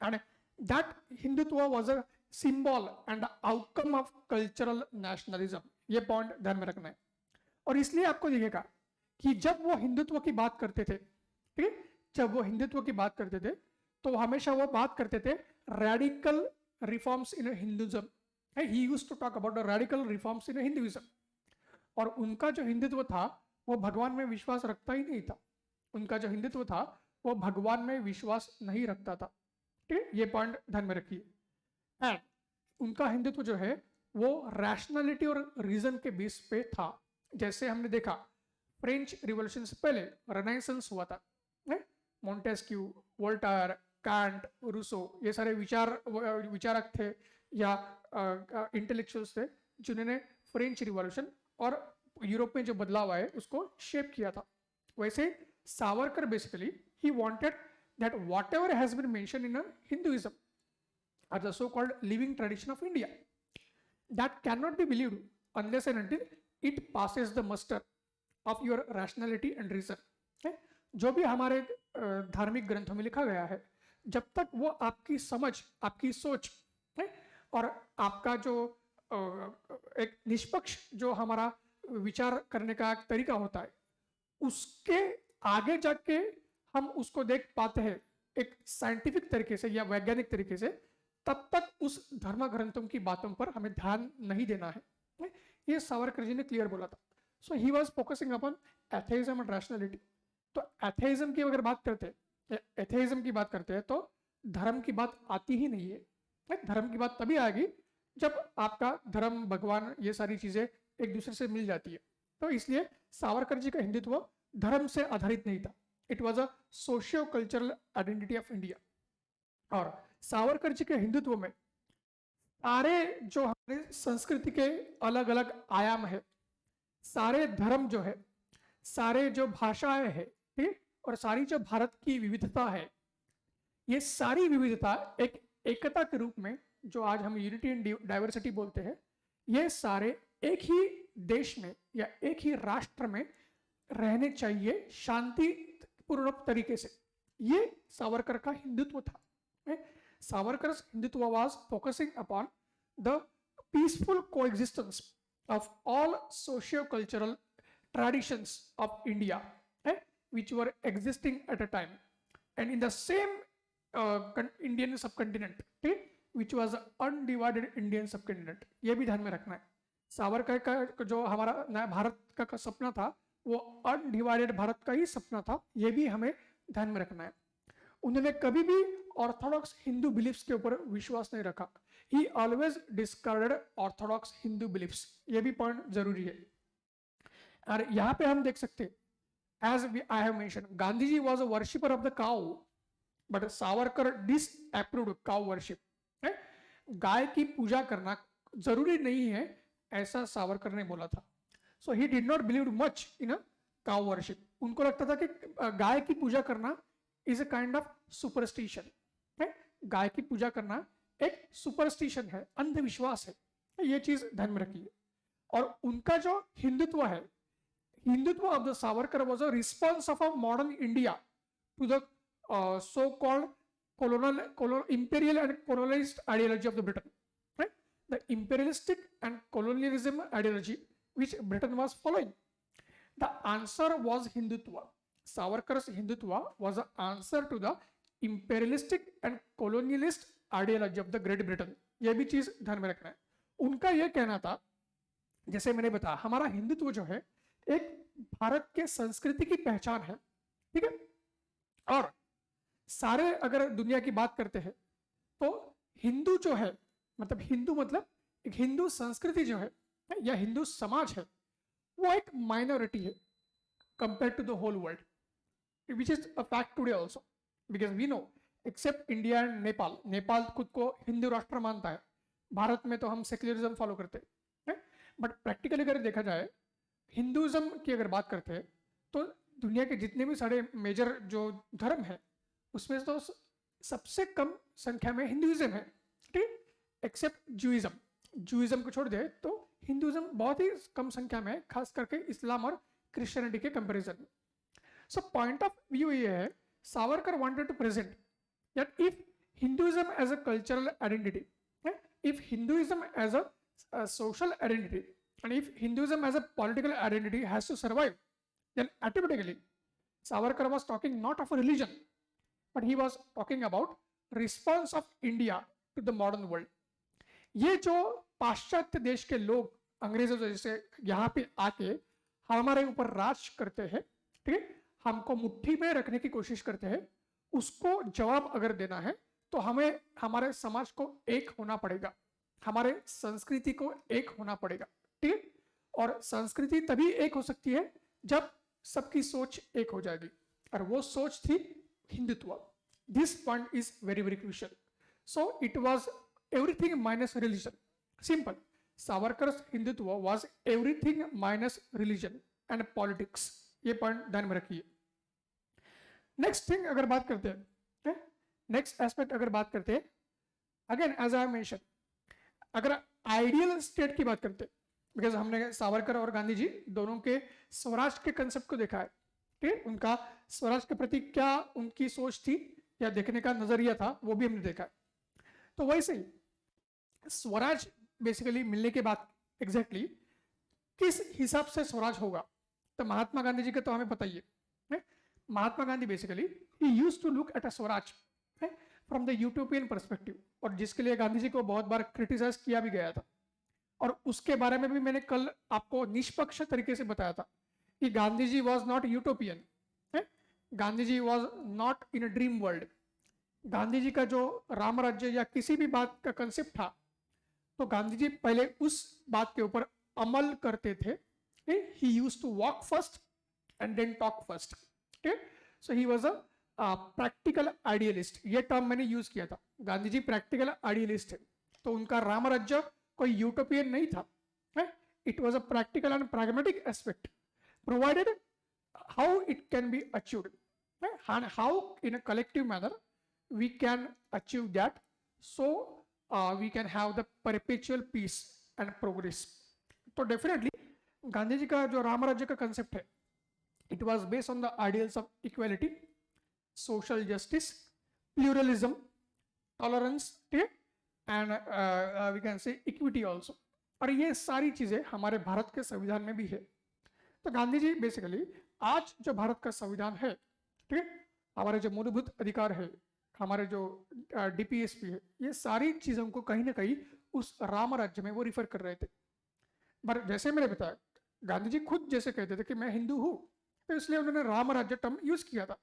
and that Hindutva was a symbol and outcome of cultural nationalism. ये पॉइंट ध्यान में रखना है। और इसलिए आपको दिखेगा कि जब वो हिंदुत्व की बात करते थे, ठीक है, जब वो हिंदुत्व की बात करते थे तो हमेशा वो बात करते थे radical reforms in Hinduism. He used to talk about the radical reforms in Hinduism. और उनका जो हिंदुत्व था वो भगवान में विश्वास रखता ही नहीं था। उनका जो हिंदुत्व था वो भगवान में विश्वास नहीं रखता था। ठीक है, ये पॉइंट ध्यान में रखिए। एंड उनका हिंदुत्व जो है वो रैशनैलिटी और रीजन के बेस पे था। जैसे हमने देखा फ्रेंच रिवॉल्यूशन से पहले रेनेसांस हुआ था, मोंटेस्क्यू, वोल्टायर, कांट, रूसो, ये सारे विचारक थे या इंटेलेक्चुअल्स थे जिन्होंने फ्रेंच रिवॉल्यूशन और यूरोप में जो बदलाव आए उसको शेप किया था। वैसे Savarkar basically he wanted that whatever has been mentioned in Hinduism are the so called living tradition of India that can not be believed unless and until it passes the muster of your rationality and reason. जो भी हमारे धार्मिक ग्रंथों में लिखा गया है, जब तक वो आपकी समझ, आपकी सोच और आपका जो एक निष्पक्ष जो हमारा विचार करने का एक तरीका होता है, उसके आगे जाके हम उसको देख पाते हैं एक साइंटिफिक तरीके से या वैज्ञानिक तरीके से, तब तक उस धर्म ग्रंथों की बातों पर हमें ध्यान नहीं देना है। ये सावरकर जी ने क्लियर बोला था। So he was focusing upon atheism and rationality. तो एथेइज्म की अगर बात करते हैं, एथेइज्म की बात करते हैं तो धर्म की बात आती ही नहीं है। धर्म की बात तभी आएगी जब आपका धर्म, भगवान, ये सारी चीजें एक दूसरे से मिल जाती है। तो इसलिए सावरकर जी का हिंदुत्व धर्म से आधारित नहीं था। It was a socio cultural identity of India. और सावरकर जी के हिंदुत्व में सारे जो हमारे संस्कृति के अलग अलग आयाम है, सारे धर्म जो है, सारे जो भाषाएं है, ठीक, और सारी जो भारत की विविधता है, ये सारी विविधता एक एकता के रूप में, जो आज हम यूनिटी एंड डाइवर्सिटी बोलते हैं, ये सारे एक ही देश में या एक ही राष्ट्र में रहने चाहिए शांतिपूर्ण तरीके से। ये सावरकर का हिंदुत्व था। Savarkar's Hindutva was focusing upon the peaceful coexistence of all socio-cultural traditions of India, which were existing at a time, and in the same Indian subcontinent, which was undivided Indian subcontinent। ये भी ध्यान में रखना है। सावरकर का जो हमारा नया भारत का सपना था, वो अनडिवाइडेड भारत का ही सपना था। ये भी हमें ध्यान में रखना है। उन्होंने कभी भी ऑर्थोडॉक्स हिंदू बिलीफ्स के ऊपर विश्वास नहीं रखा। ही always discarded Orthodox Hindu beliefs. ये भी पॉइंट जरूरी है। और यहाँ पे हम देख सकते हैं, as I have mention, Gandhi ji was a worshipper of the cow, but Savarkar disapproved cow worship. गाय की पूजा करना जरूरी नहीं है, ऐसा सावरकर ने बोला था। So he did not believe much in a cow worship. उनको लगता था कि गाय की पूजा करना is a kind of superstition है। गाय की पूजा करना एक सुपरस्टिशन है, अंधविश्वास है। ये चीज ध्यान में रखिए। और उनका जो हिंदुत्व है, Hindutva of the Savarkar was a response of a modern India to the so called imperial and colonialist ideology of the Britain, right? The imperialistic and colonialism ideology which Britain was following. The answer was Hindutva. Savarkar's Hindutva was an answer to the imperialistic and colonialist ideology of the Great Britain. यह भी चीज ध्यान में रखना है। उनका यह कहना था, जैसे मैंने बताया, हमारा हिंदुत्व जो है एक भारत के संस्कृति की पहचान है, ठीक है। और सारे अगर दुनिया की बात करते हैं तो हिंदू जो है, मतलब हिंदू मतलब एक हिंदू संस्कृति जो है या हिंदू समाज है, वो एक माइनॉरिटी है compare to the whole world, which is a fact today also, because we know except India and Nepal, Nepal खुद को हिंदू राष्ट्र मानता है, भारत में तो हम सेक्युलरिज्म फॉलो करते हैं। बट प्रैक्टिकली अगर देखा जाए, हिंदुइज्म की अगर बात करते हैं तो दुनिया के जितने भी सारे मेजर जो धर्म है उसमें तो सबसे कम संख्या में हिंदुइज्म है, ठीक, एक्सेप्ट जूइज्म। जूइज्म को छोड़ दे तो हिंदुइज्म बहुत ही कम संख्या में, खास करके इस्लाम और क्रिश्चियनिटी के कंपैरिजन में। So point of view ये है, Savarkar wanted to present that if Hinduism as a cultural identity, if Hinduism as a social identity, and if Hinduism as a political identity has to survive, then automatically Savarkar was talking not of a religion, but he was talking about response of India to the modern world. ये जो पाश्चात्य देश के लोग अंग्रेजों जैसे यहाँ पे आके हमारे ऊपर राज करते हैं, ठीक है, हमको मुट्ठी में रखने की कोशिश करते हैं, उसको जवाब अगर देना है तो हमें हमारे समाज को एक होना पड़ेगा, हमारे संस्कृति को एक होना पड़ेगा, ठीक है। और संस्कृति तभी एक हो सकती है जब सबकी सोच एक हो जाएगी, और वो सोच थी Hindutva. This point is very very crucial. So it was everything minus religion, simple. Savarkar's Hindutva was everything minus religion and politics. ये पॉइंट ध्यान में रखिए। नेक्स्ट थिंग अगर बात करते हैं, नेक्स्ट एस्पेक्ट अगर बात करते हैं, अगेन एज आई मेंशन, अगर आइडियल स्टेट की बात करते हैं, बिकॉज हमने सावरकर और गांधी जी दोनों के स्वराज के कंसेप्ट को देखा है, ठीक है, उनका स्वराज के प्रति क्या उनकी सोच थी या देखने का नजरिया था, वो भी हमने देखा है। तो वैसे ही स्वराज बेसिकली मिलने के बाद एग्जैक्टली किस हिसाब से स्वराज होगा, तो महात्मा गांधी जी का तो हमें पता ही है। Mahatma Gandhi basically he used to look at a swaraj from the utopian perspective, और जिसके लिए गांधी जी को बहुत बार क्रिटिसाइज किया भी गया था। और उसके बारे में भी मैंने कल आपको निष्पक्ष तरीके से बताया था कि Gandhi ji was not utopian, Gandhi ji was not in a dream world. Gandhi ji का जो राम राज्य या किसी भी बात का कंसेप्ट था, तो गांधी जी पहले उस बात के ऊपर अमल करते थे। He used to walk first and then talk first. So he was a practical idealist. ये टर्म मैंने यूज किया था, गांधी जी प्रैक्टिकल आइडियलिस्ट है। तो उनका राम राज्य कोई यूटोपियन नहीं था। It was a practical and pragmatic aspect, provided how it can be achieved, and how in a collective manner we can achieve that, so we can have the perpetual peace and progress. तो डेफिनेटली गांधी जी का जो राम राज्य का कंसेप्ट है, it was based on the ideals of equality, social justice, pluralism, tolerance, and we can say equity also. और ये सारी चीजें हमारे भारत के संविधान में भी है। तो गांधी जी बेसिकली आज जो भारत का संविधान है, ठीक है, हमारे जो मूलभूत अधिकार है, हमारे जो डीपीएसपी है, ये सारी चीजों को कहीं ना कहीं उस राम राज्य में वो रिफर कर रहे थे। पर जैसे मैंने बताया, गांधी जी खुद जैसे कहते थे कि मैं हिंदू हूँ, तो इसलिए उन्होंने राम राज्य टर्म यूज किया था।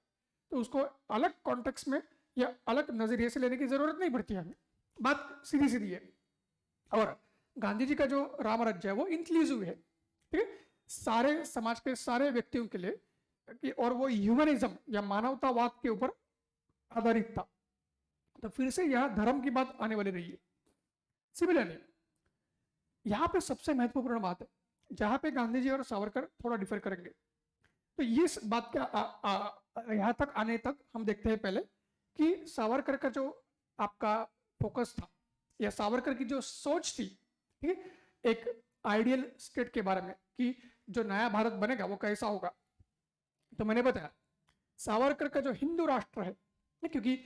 तो उसको अलग कॉन्टेक्स्ट में या अलग नजरिए से लेने की जरूरत नहीं पड़ती हमें, बात सीधी सीधी है। और गांधी जी का जो राम राज्य है वो इंक्लूसिव है, ठीक है, सारे समाज के सारे व्यक्तियों के लिए, और वो ह्यूमनिज्म या मानवतावाद के ऊपर आधारित था। तो फिर से यह धर्म की बात आने वाली रही है। सिमिलरली यहाँ पे सबसे महत्वपूर्ण बात है, जहां पे गांधी जी और सावरकर थोड़ा डिफर करेंगे। तो ये बात क्या यहाँ तक आने तक हम देखते हैं पहले कि सावरकर का जो आपका फोकस था या सावरकर की जो सोच थी, ठीक है, एक आइडियल स्टेट के बारे में कि जो नया भारत बनेगा वो कैसा होगा। तो मैंने बताया सावरकर का जो हिंदू राष्ट्र है, क्योंकि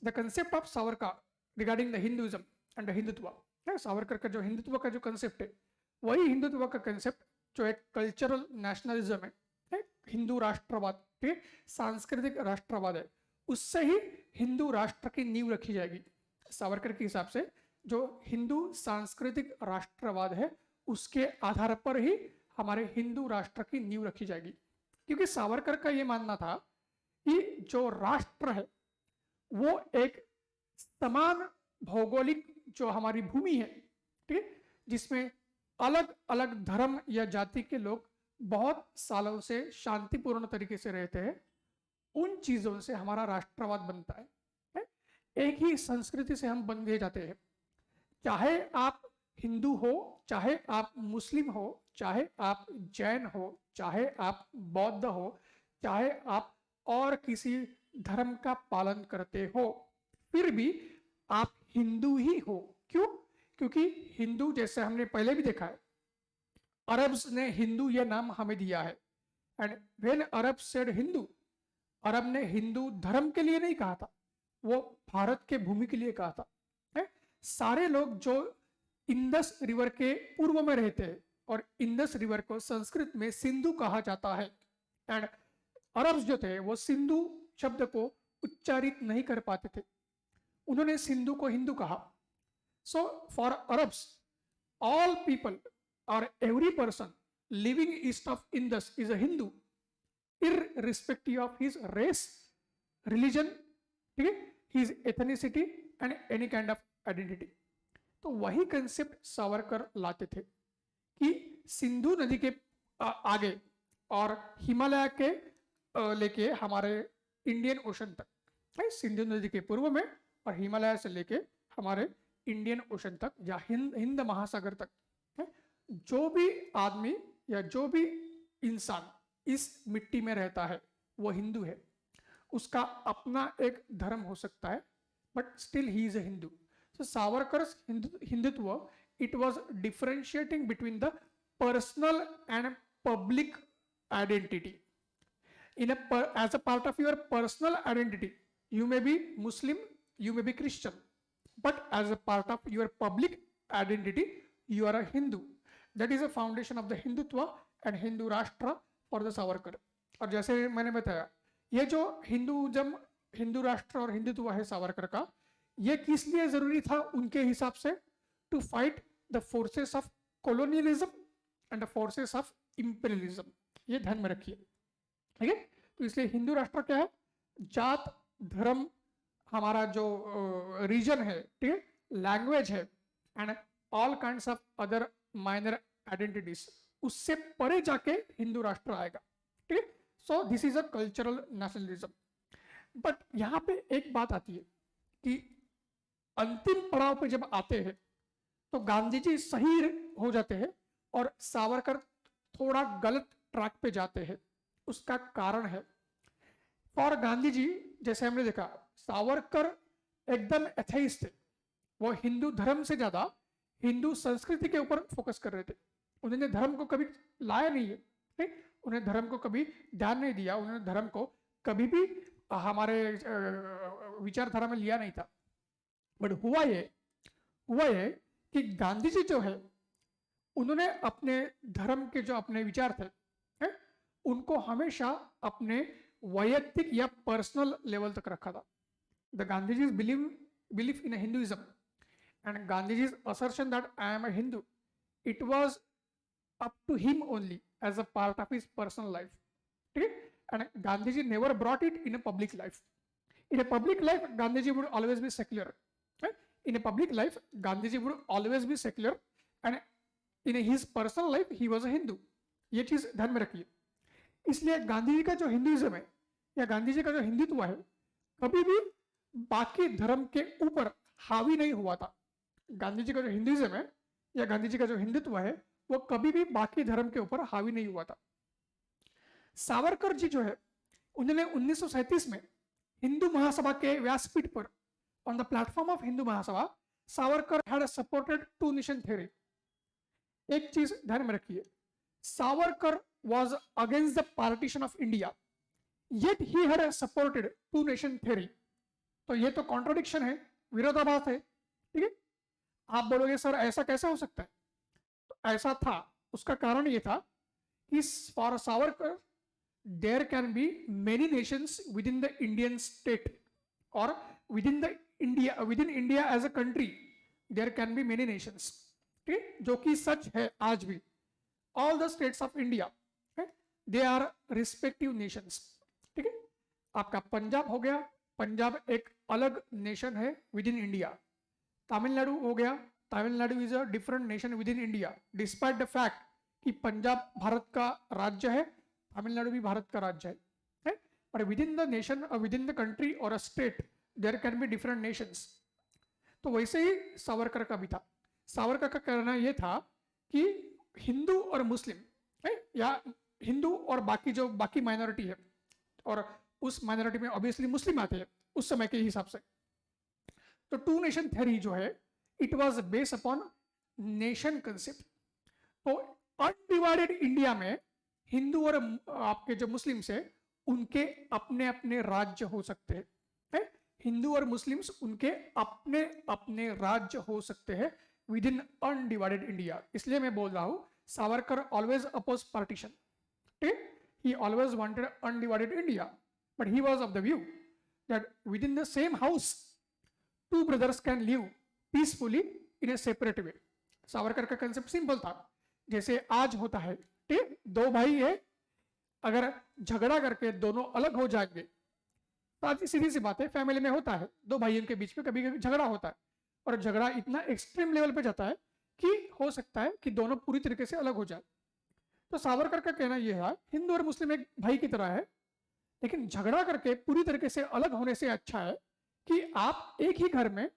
the concept of Savarkar regarding the Hinduism and Hindutva, Savarkar का जो हिंदुत्व का जो कंसेप्ट है, वही हिंदुत्व का कंसेप्ट जो एक कल्चरल नेशनलिज्म है, हिंदू राष्ट्रवाद, ठीक, सांस्कृतिक राष्ट्रवाद है, उससे ही हिंदू राष्ट्र की नींव रखी जाएगी। सावरकर के हिसाब से जो हिंदू सांस्कृतिक राष्ट्रवाद है, उसके आधार पर ही हमारे हिंदू राष्ट्र की नींव रखी जाएगी। क्योंकि सावरकर का ये मानना था कि जो राष्ट्र है वो एक समान भौगोलिक जो हमारी भूमि है, ठीक है, जिसमें अलग अलग धर्म या जाति के लोग बहुत सालों से शांतिपूर्ण तरीके से रहते हैं, उन चीजों से हमारा राष्ट्रवाद बनता है। एक ही संस्कृति से हम बंधे जाते हैं, चाहे आप हिंदू हो, चाहे आप मुस्लिम हो, चाहे आप जैन हो, चाहे आप बौद्ध हो, चाहे आप और किसी धर्म का पालन करते हो, फिर भी आप हिंदू ही हो। क्यों? क्योंकि हिंदू, जैसे हमने पहले भी देखा है, अरब्स ने हिंदू यह नाम हमें दिया है। And when Arab said Hindu, Arab ने हिंदू धर्म के लिए नहीं कहा था, वो भारत के भूमि के लिए कहा था। सारे लोग जो इंदस रिवर के पूर्व में रहते हैं, और इंदस रिवर को संस्कृत में सिंधु कहा जाता है, एंड अरब्स जो थे वो सिंधु शब्द को उच्चारित नहीं कर पाते थे, उन्होंने सिंधु को हिंदू कहा। So for Arabs all people और every person living east of Indus is a Hindu, irrespective of his race, religion, ठीक है, his ethnicity and any kind of identity। तो वही कंसेप्ट सावरकर लाते थे कि सिंधु नदी के आगे और हिमालय के लेके हमारे इंडियन ओशन तक, सिंधु नदी के पूर्व में और हिमालय से लेके हमारे इंडियन ओशन तक या हिंद महासागर तक, जो भी आदमी या जो भी इंसान इस मिट्टी में रहता है वो हिंदू है। उसका अपना एक धर्म हो सकता है, but still he is a Hindu. So Savarkar's Hindutva, it was differentiating between the personal and public identity. as a part of your personal identity, you may be Muslim, you may be Christian, but as a part of your public identity, you are a Hindu. That is a foundation of the Hindutva and Hindu Rashtra for the Savarkar। और जैसे मैंने बताया, ये जो हिंदुइज्म, हिंदू राष्ट्र और हिंदुत्व है सावरकर का, ये किस लिए जरूरी था उनके हिसाब से? To fight the forces of colonialism and the forces of imperialism. ये ध्यान में रखिए, ठीक है। तो इसलिए हिंदू राष्ट्र क्या है, जात, धर्म, हमारा जो रीजन है, ठीक है, लैंग्वेज है, and all kinds of other minor identities, उससे परे जाके हिंदू राष्ट्र आएगा, ठीक है। सो this is a cultural nationalism. But यहाँ पे एक बात आती है कि अंतिम पड़ाव पे जब आते हैं तो गांधी जी सही हो जाते हैं और सावरकर थोड़ा गलत ट्रैक पे जाते हैं। उसका कारण है, और गांधी जी जैसे हमने देखा, सावरकर एकदम एथेइस्ट थे, वो हिंदू धर्म से ज्यादा हिंदू संस्कृति के ऊपर फोकस कर रहे थे। उन्होंने धर्म को कभी लाया नहीं है, ठीक? उन्हें धर्म को कभी ध्यान नहीं दिया, उन्होंने धर्म को कभी भी हमारे विचारधारा में लिया नहीं था। बट हुआ ये कि गांधी जी जो है, उन्होंने अपने धर्म के जो अपने विचार थे, उनको हमेशा अपने वैयक्तिक या पर्सनल लेवल तक रखा था। The Gandhiji's belief in Hinduism and Gandhiji's assertion that I am a Hindu, it was up to him only as a part of his personal life, okay? And Gandhiji never brought it in a public life. In a public life, Gandhiji would always be secular. Okay? In a public life, Gandhiji would always be secular, and in his personal life, he was a Hindu. ये चीज ध्यान में रखिए। इसलिए गांधी जी का जो हिंदुइज्म है या गांधी जी का जो हिंदुत्व है, कभी भी बाकी धर्म के ऊपर हावी नहीं हुआ था। गांधी जी का जो हिंदुइज्म है या गांधी जी का जो हिंदुत्व है, वो कभी भी बाकी धर्म के ऊपर हावी नहीं हुआ था। सावरकर जी जो है, उन्होंने 1937 में हिंदू महासभा के व्यासपीठ पर, on the platform of Hindu Mahasabha, Savarkar had supported two nation theory. एक चीज ध्यान में रखिए, Savarkar was against the partition of India, yet he had supported two nation theory. तो ये तो कॉन्ट्रोडिक्शन है, विरोधाभास है, ठीक है। आप बोलोगे सर ऐसा कैसे हो सकता है, तो ऐसा था। उसका कारण ये था कि for Savarkar there can be many nations with in the Indian state, और with in India as a country there can be many nations, ठीक है, जो कि सच है आज भी। All the states of India they are respective nations, ठीक है। आपका पंजाब हो गया, पंजाब एक अलग नेशन है विद इन इंडिया। तमिलनाडु हो गया, Tamil Nadu is a different nation with in India, despite the fact कि पंजाब भारत का राज्य है, तमिलनाडु भी भारत का राज्य है, पर with in the nation, with in the country और a state there can be different nations. तो वैसे ही सावरकर का भी था। सावरकर का कहना यह था कि हिंदू और मुस्लिम या हिंदू और बाकी माइनॉरिटी है, और उस माइनॉरिटी में ऑब्वियसली मुस्लिम आते हैं उस समय के हिसाब से। तो टू नेशन थ्योरी जो है, it was based upon nation concept. तो अनडिवाइडेड इंडिया में हिंदू और आपके जो मुस्लिम है, उनके अपने अपने राज्य हो सकते हैं। हिंदू और मुस्लिम्स उनके अपने अपने राज्य हो सकते हैं विद इन अनडिवाइडेड इंडिया। इसलिए मैं बोल रहा हूं, Savarkar always oppose partition, he always wanted undivided India, but he was of the view that within the same house two brothers can live peacefully in a separate way. Savarkar का कंसेप्ट सिंपल था, जैसे आज होता है, ठीक, दो भाई है, अगर झगड़ा करके दोनों अलग हो जाएंगे, तो सीधी सी बात है, फैमिली में होता है, दो भाइयों के बीच में कभी कभी झगड़ा होता है, और झगड़ा इतना एक्सट्रीम लेवल पे जाता है कि हो सकता है कि दोनों पूरी तरीके से अलग हो जाए। तो सावरकर का कहना यह है, हिंदू और मुस्लिम एक भाई की तरह है, लेकिन झगड़ा करके पूरी तरीके से अलग होने से अच्छा है कि आप एक ही घर में,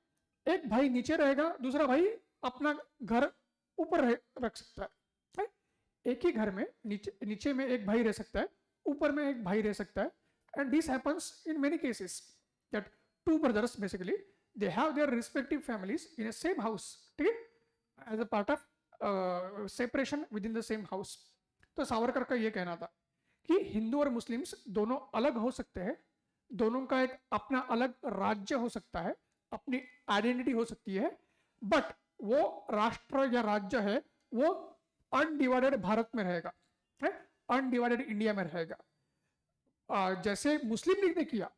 एक भाई नीचे रहेगा, दूसरा भाई अपना घर ऊपर रख सकता है। एक ही घर में नीचे में एक भाई रह सकता है, ऊपर में एक भाई रह सकता है। And this happens in many cases that two brothers basically they have their respective families in a same house, ठीक है, as a part of separation with in the same house. तो सावरकर का ये कहना था कि हिंदू और मुस्लिम्स दोनों अलग हो सकते हैं, दोनों का एक अपना अलग राज्य हो सकता है, अपनी आइडेंटिटी हो सकती है, बट वो राष्ट्र या राज्य है वो अनडिवाइडेड भारत में रहेगा, अनडिवाइडेड इंडिया में रहेगा। जैसे मुस्लिम लीग ने किया,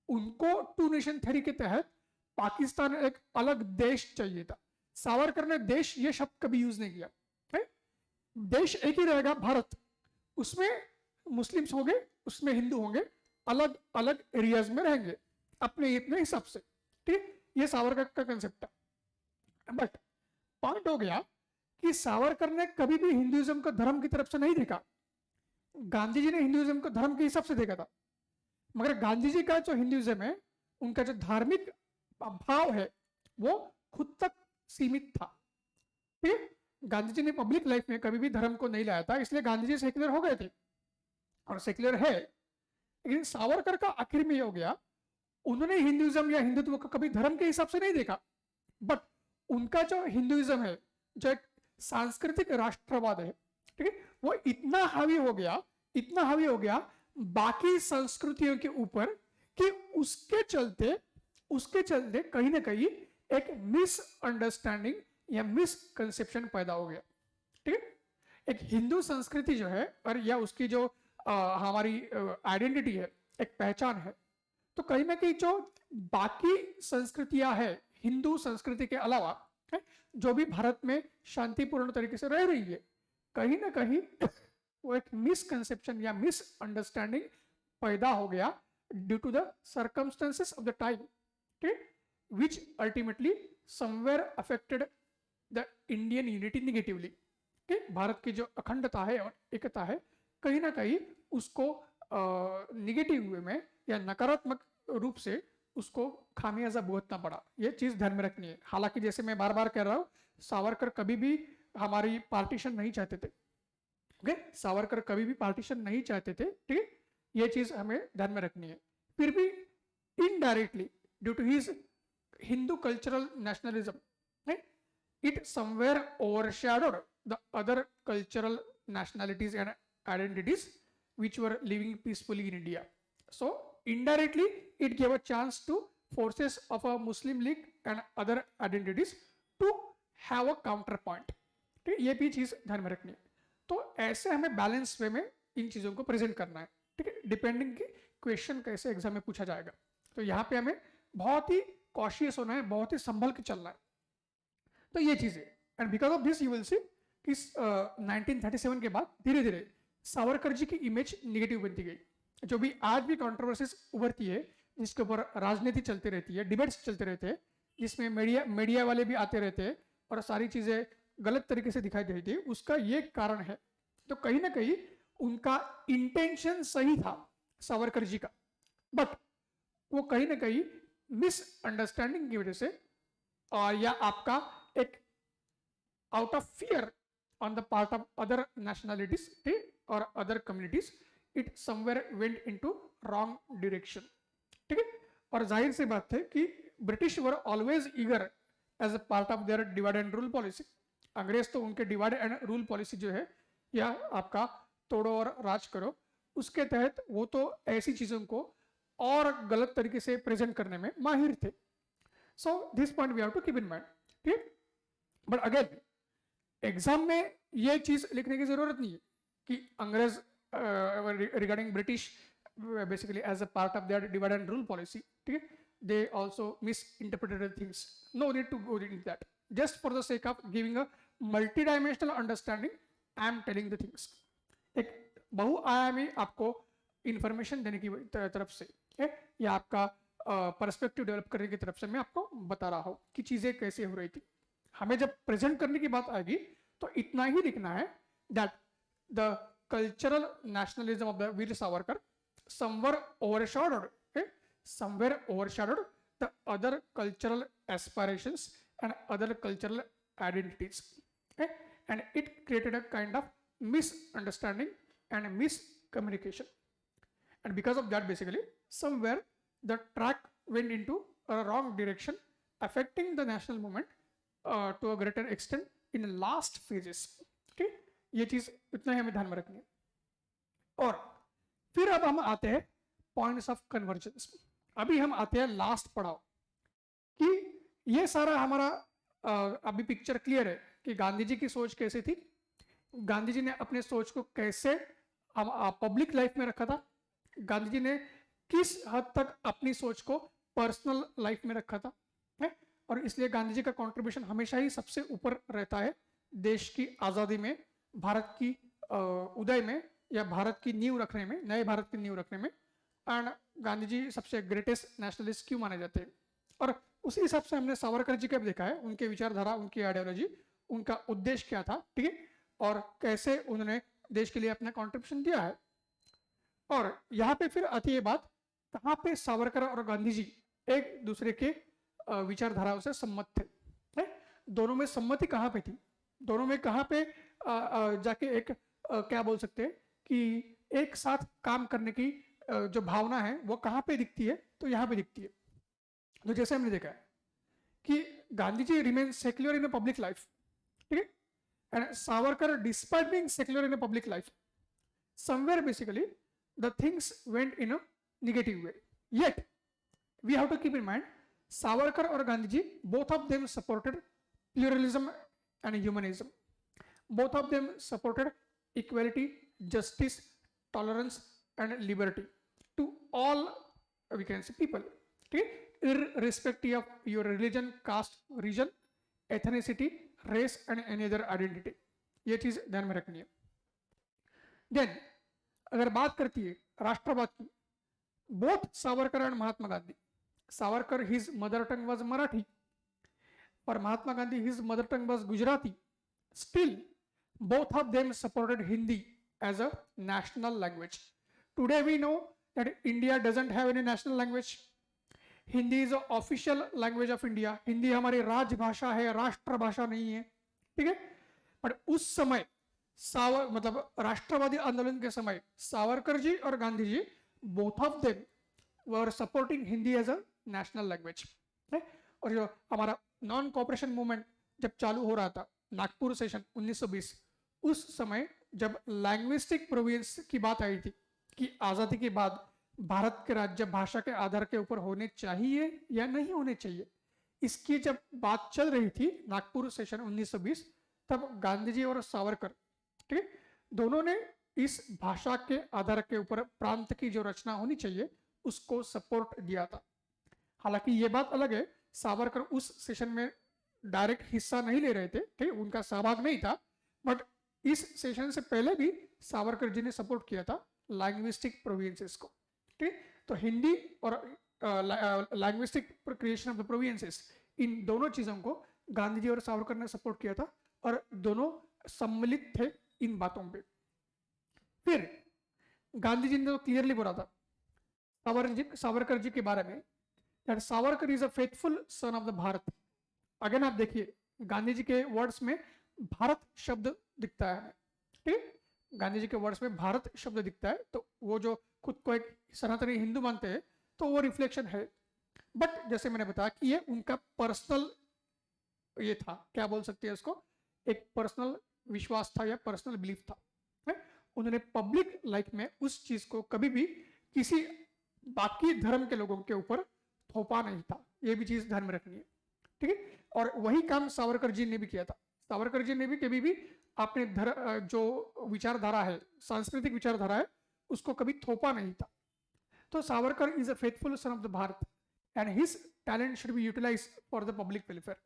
उनको टू नेशन थ्योरी के तहत पाकिस्तान एक अलग देश चाहिए था। सावरकर ने देश ये शब्द कभी यूज नहीं किया, देश एक ही रहेगा भारत, उसमें मुस्लिम्स हो गए, उसमें हिंदू होंगे, अलग अलग एरियाज में रहेंगे अपने इतने हिसाब से, ठीक। ये सावरकर का कंसेप्ट है। बट पॉइंट हो गया कि सावरकर ने कभी भी हिंदुइज्म को धर्म की तरफ से नहीं देखा। गांधी जी ने हिंदुइज्म को धर्म के हिसाब से देखा था, मगर गांधी जी का जो हिंदुइज्म है, उनका जो धार्मिक भाव है, वो खुद तक सीमित था, ठीक। गांधी जी ने पब्लिक लाइफ में कभी भी धर्म को नहीं लाया था, इसलिए गांधी जी सेक्युलर हो गए थे और सेक्युलर है। लेकिन सावरकर का आखिर में ये हो गया, उन्होंने हिंदुइज्म या हिंदुत्व को कभी धर्म के हिसाब से नहीं देखा, बट उनका जो हिंदुइज्म है, जो एक सांस्कृतिक राष्ट्रवाद है, ठीक है, वो इतना हावी हो गया, इतना हावी हो गया बाकी संस्कृतियों के ऊपर कि उसके चलते कहीं ना कहीं एक मिसअंडरस्टैंडिंग या मिसकंसेप्शन पैदा हो गया, ठीक है। एक हिंदू संस्कृति जो है और या उसकी जो हमारी आइडेंटिटी है, एक पहचान है, तो कहीं ना कहीं जो बाकी संस्कृतियां है हिंदू संस्कृति के अलावा है, जो भी भारत में शांतिपूर्ण तरीके से रह रही है, कहीं ना कहीं वो एक मिसकंसेप्शन या मिसअंडरस्टैंडिंग पैदा हो गया due to the circumstances of the time, ठीक, which ultimately somewhere affected the Indian unity negatively, ठीक। भारत की जो अखंडता है और एकता है, कहीं ना कहीं उसको निगेटिव वे में या नकारात्मक रूप से उसको खामियाजा भुगतना पड़ा। ये चीज ध्यान में रखनी है। हालांकि जैसे मैं बार बार कह रहा हूँ, सावरकर कभी भी हमारी पार्टीशन नहीं चाहते थे, ओके। सावरकर कभी भी पार्टीशन नहीं चाहते थे, ठीक है, ये चीज हमें ध्यान में रखनी है। फिर भी indirectly due to his Hindu cultural nationalism, it somewhere overshadowed the other cultural nationalities and identities which were living peacefully in India. So indirectly it gave a chance to forces of a Muslim League and other identities to have a counterpoint. ठीक, ये भी चीज ध्यान में रखनी है। तो ऐसे हमें बैलेंस वे में इन चीजों को प्रेजेंट करना है, ठीक है, डिपेंडिंग कि क्वेश्चन कैसे एग्जाम में पूछा जाएगा। तो यहाँ पे हमें बहुत ही कॉशियस होना है, बहुत ही संभल के चलना है। तो ये चीज है, and because of this you will see कि 1937 के बाद धीरे धीरे सावरकर जी की इमेज निगेटिव बनती गई। जो भी आज भी कंट्रोवर्सीज उभरती है, जिसके ऊपर राजनीति चलती रहती है, डिबेट्स चलते रहते हैं, जिसमें मीडिया वाले भी आते रहते हैं और सारी चीजें गलत तरीके से दिखाई देती है, उसका ये कारण है। तो कहीं ना कहीं उनका इंटेंशन सही था सावरकर जी का, बट वो कहीं ना कहीं मिसअंडरस्टैंडिंग की वजह से और या आपका एक out of fear on the part of other nationalities or other communities, it somewhere went into wrong direction, ठीक है। और जाहिर सी बात है कि British were always eager as a part of their divide and rule policy. अंग्रेज तो उनके डिवाइड एंड रूल पॉलिसी जो है, या आपका तोड़ो और राज करो, उसके तहत वो तो ऐसी चीजों को और गलत तरीके से प्रेजेंट करने में माहिर थे। So this point we have to keep in mind, ठीक। बट अगेन एग्जाम में ये चीज लिखने की जरूरत नहीं है कि अंग्रेज regarding British basically as a part of their divide and rule policy, ठीक है, they also misinterpreted things. No need to go in that, just for the sake of giving a multi dimensional understanding, I am telling the things. एक बहुआयामी आपको इंफॉर्मेशन देने की तरफ से या आपका पर्सपेक्टिव डेवलप करने की तरफ से मैं आपको बता रहा हूँ कि चीजें कैसे हो रही थी। हमें जब प्रेजेंट करने की बात आएगी तो इतना ही लिखना है that the cultural nationalism of the Veer Savarkar somewhere overshadowed the other cultural aspirations and other cultural identities, okay? And it created a kind of misunderstanding and miscommunication, and because of that basically somewhere the track went into a wrong direction, affecting the national movement to a greater extent in last phases, ठीक, ये चीज इतना ही हमें ध्यान में रखनी है। और फिर अब हम आते हैं पॉइंट्स ऑफ कन्वर्जेंस। अभी हम आते हैं लास्ट पड़ाव कि ये सारा हमारा अभी पिक्चर क्लियर है कि गांधी जी की सोच कैसे थी, गांधी जी ने अपने सोच को कैसे पब्लिक लाइफ में रखा था, गांधी जी ने किस हद तक अपनी सोच को पर्सनल लाइफ में रखा था, है? और इसलिए गांधी जी का कंट्रीब्यूशन हमेशा ही सबसे ऊपर रहता है देश की आज़ादी में, भारत की उदय में या भारत की नींव रखने में, नए भारत की नींव रखने में, एंड गांधी जी सबसे ग्रेटेस्ट नेशनलिस्ट क्यों माने जाते हैं। और उसी हिसाब से हमने सावरकर जी का भी देखा है, उनके विचारधारा, उनकी आइडियोलॉजी, उनका उद्देश्य क्या था, ठीक है, और कैसे उन्होंने देश के लिए अपना कॉन्ट्रीब्यूशन दिया है। और यहाँ पे फिर आती है बात, कहाँ पे सावरकर और गांधी जी एक दूसरे के विचारधाराओं से सम्मत थे, है? दोनों में सम्मति कहाँ पे थी, दोनों में कहाँ पे जाके एक क्या बोल सकते हैं कि एक साथ काम करने की जो भावना है वो कहाँ पे दिखती है, तो यहाँ पे दिखती है। तो जैसे हमने देखा है कि Gandhi ji remain secular in a public life, ठीक है, and Savarkar despite being secular in a public life, somewhere basically the things went in a negative way. Yet we have to keep in mind Savarkar or Gandhiji, both of them supported pluralism and humanism. Both of them supported equality, justice, tolerance and liberty to all, we can say, people, okay, irrespective of your religion, caste, region, ethnicity, race and any other identity. ये चीज ध्यान में रखनी है। देन अगर बात करती है राष्ट्रवाद की, both Savarkar and Mahatma Gandhi, Savarkar his mother tongue was Marathi और Mahatma Gandhi his mother tongue was Gujarati, still both of them supported Hindi as a national language. Today we know that India doesn't have any national language. Hindi is the official language of India. Hindi हमारी राजभाषा है, राष्ट्रभाषा नहीं है, ठीक है। पर उस समय मतलब राष्ट्रवादी आंदोलन के समय सावरकर जी और Gandhi ji, both of them were supporting Hindi as a national language. और जो हमारा नॉन कोऑपरेशन मूवमेंट जब चालू हो रहा था, नागपुर सेशन 1920, उस समय जब लैंग्विस्टिक प्रोविंस की बात आई थी कि आजादी के बाद भारत के राज्य भाषा के आधार के ऊपर होने चाहिए या नहीं होने चाहिए, इसकी जब बात चल रही थी नागपुर सेशन 1920, तब गांधी जी और सावरकर, ठीक है, दोनों ने इस भाषा के आधार के ऊपर प्रांत की जो रचना होनी चाहिए उसको सपोर्ट दिया था। हालांकि ये बात अलग है, सावरकर उस सेशन में डायरेक्ट हिस्सा नहीं ले रहे थे, ठीक, उनका सहभाग नहीं था, बट इस सेशन से पहले भी सावरकर जी ने सपोर्ट किया था लैंग्विस्टिक प्रोविंसेस को, ठीक। तो हिंदी और linguistic creation of the provinces, इन दोनों चीजों को गांधी जी और सावरकर ने सपोर्ट किया था और दोनों सम्मिलित थे इन बातों पे। फिर गांधी जी ने तो क्लियरली बोला था सावरकर जी के बारे में, that Savarkar is a faithful son of the Bharat. Again आप देखिए गांधी जी के वर्ड्स में भारत शब्द दिखता है, ठीक, गांधी जी के वर्ड्स में भारत शब्द दिखता है, तो वो जो खुद को एक सनातनी हिंदू मानते हैं तो वो रिफ्लेक्शन है। बट जैसे मैंने बताया कि ये उनका पर्सनल ये था, क्या बोल सकते हैं उसको, एक पर्सनल विश्वास था या पर्सनल बिलीफ था, है? उन्होंने पब्लिक लाइफ में उस चीज को कभी भी किसी बाकी धर्म के लोगों के ऊपर थोपा नहीं था, ये भी चीज ध्यान में रखनी है, ठीक है। और वही काम सावरकर जी ने भी किया था। सावरकर जी ने भी कभी भी अपने जो विचारधारा है, सांस्कृतिक विचारधारा है, उसको कभी थोपा नहीं था। तो Savarkar is a faithful son of the Bharat and his talent should be utilised for the public welfare,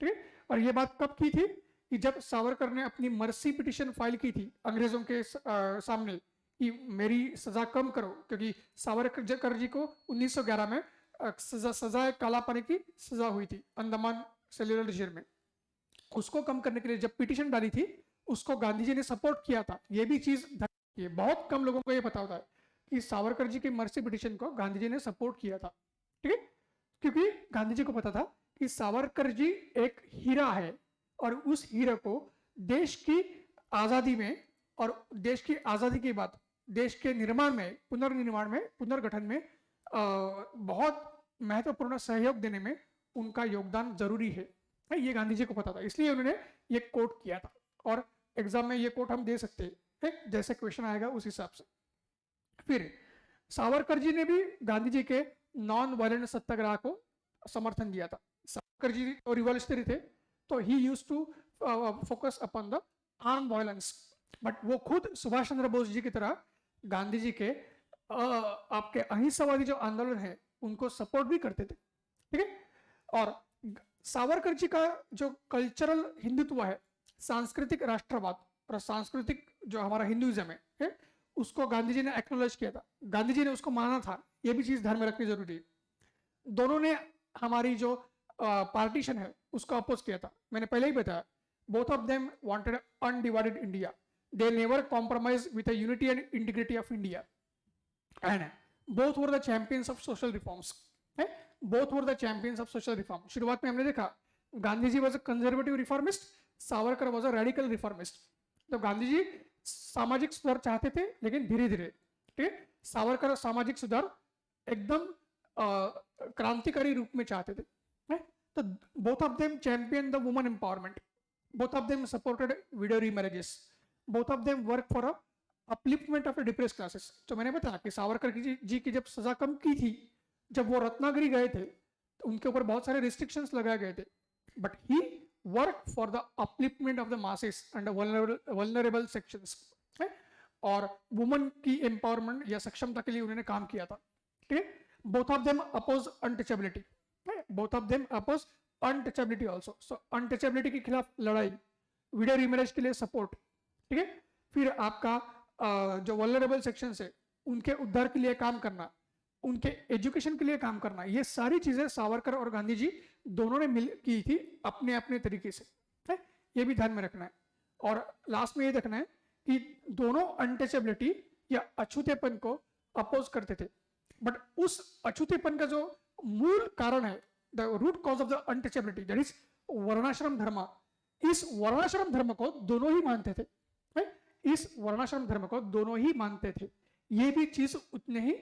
ठीक है। और ये बात कब की थी कि जब सावरकर ने अपनी मर्सी पिटिशन फाइल की थी अंग्रेजों के सामने कि मेरी सजा कम करो, क्योंकि सावरकर जी को 1911 में सजाए काला पानी की सजा हुई थी अंडमान सेल्युलर जेल में। उसको कम करने के लिए जब पिटिशन डाली थी उसको गांधी जी ने सपोर्ट किया था। ये भी चीज बहुत कम लोगों को ये पता होता है कि सावरकर जी की मर्सी पिटिशन को गांधी जी ने सपोर्ट किया था, ठीक है, क्योंकि गांधी जी को पता था कि सावरकर जी एक हीरा है और उस हीरे को देश की आजादी में और देश की आजादी के बाद देश के निर्माण में, पुनर्निर्माण में, पुनर्गठन में बहुत महत्वपूर्ण सहयोग देने में उनका योगदान जरूरी है, ये गांधी जी को पता था, इसलिए उन्होंने ये कोट किया था। और एग्जाम में ये कोट हम दे सकते हैं, जैसे क्वेश्चन आएगा उस हिसाब से। फिर सावरकर जी ने भी गांधी जी के नॉन वायलेंट सत्याग्रह को समर्थन दिया था। सावरकर जी तो रिवॉल्यूशनरी थे, तो he used to focus upon the arm violence, but वो खुद सुभाष चंद्र बोस जी की तरह गांधी जी के आपके अहिंसावादी जो आंदोलन है उनको सपोर्ट भी करते थे, ठीक है। और सावरकर जी का जो कल्चरल हिंदुत्व है, सांस्कृतिक राष्ट्रवाद और सांस्कृतिक जो हमारा हिंदुइज्म है, उसको गांधी जी ने एक्नोलेज किया था, गांधी जी ने उसको माना था, ये भी चीज ध्यान में रखनी जरूरी है। दोनों ने हमारी जो पार्टीशन है उसको अपोज किया था, मैंने पहले ही बताया। Both of them wanted undivided India, they never compromise with the unity and integrity of India, and both were the champions of social reforms, both were the champions of social reform. शुरुआत में हमने देखा Gandhi ji was a conservative reformist, Savarkar was a radical reformist. तो गांधी जी सामाजिक सुधार चाहते थे लेकिन धीरे धीरे, ठीक है। सावरकर सामाजिक सुधार एकदम क्रांतिकारी रूप में चाहते थे, तो both of them champion the women empowerment, both of them supported widow remarriages, both of them work for a upliftment of depress classes. तो मैंने बताया कि सावरकर जी की जब सजा कम की थी, जब वो रत्नागिरी गए थे तो उनके ऊपर बहुत सारे रिस्ट्रिक्शंस लगाए गए थे, but he work for the upliftment of the masses and vulnerable sections, और वुमन की एम्पावरमेंट या सक्षमता के लिए उन्होंने काम किया था, ठीक है। Both of them oppose untouchability, both of them oppose untouchability also, so untouchability के खिलाफ लड़ाई, विडो रीमैरेज के लिए सपोर्ट, ठीक है। फिर आपका जो वल्नरेबल सेक्शंस है उनके उद्धार के लिए काम करना, उनके एजुकेशन के लिए काम करना, ये सारी चीजें सावरकर और गांधी जी दोनों ने मिल की थी अपने अपने तरीके से, है, ये भी ध्यान में रखना है। और लास्ट में ये देखना है कि दोनों अनटचेबिलिटी या अछूतेपन को अपोज करते थे, बट उस अछूतेपन का जो मूल कारण है, the root cause of the untouchability, that is वर्णाश्रम धर्म, इस वर्णाश्रम धर्म को दोनों ही मानते थे, है? इस वर्णाश्रम धर्म को दोनों ही मानते थे। ये भी चीज उतने ही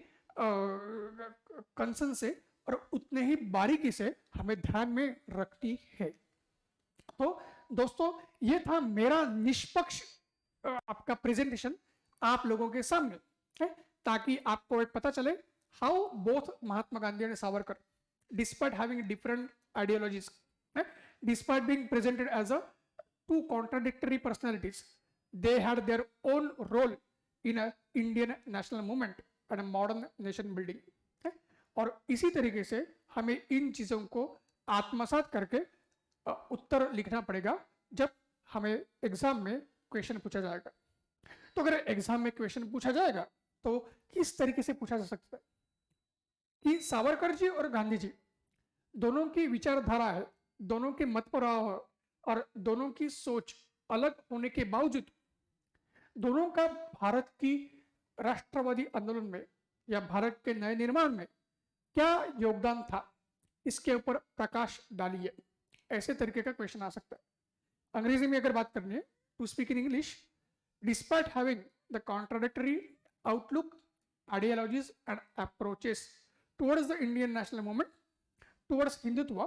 कंसर्न से और उतने ही बारीकी से हमें ध्यान में रखती है। तो दोस्तों ये था मेरा निष्पक्ष आपका प्रेजेंटेशन आप लोगों के सामने, है, ताकि आपको एक पता चले how both Mahatma Gandhi and Savarkar, despite having different ideologies, despite being presented as a two contradictory personalities, they had their own role in a Indian national movement and a modern nation building, है? और इसी तरीके से हमें इन चीजों को आत्मसात करके उत्तर लिखना पड़ेगा जब हमें एग्जाम में क्वेश्चन पूछा जाएगा। तो अगर एग्जाम में क्वेश्चन पूछा जाएगा तो किस तरीके से पूछा जा सकता है कि सावरकर जी और गांधी जी दोनों की विचारधारा है, दोनों के मत प्रवाह और दोनों की सोच अलग होने के बावजूद दोनों का भारत की राष्ट्रवादी आंदोलन में या भारत के नए निर्माण में क्या योगदान था, इसके ऊपर प्रकाश डालिए, ऐसे तरीके का क्वेश्चन आ सकता है। अंग्रेजी में अगर बात करनी है, to speak in English, despite having the contradictory outlook, ideologies and approaches towards the Indian national movement, towards Hindutva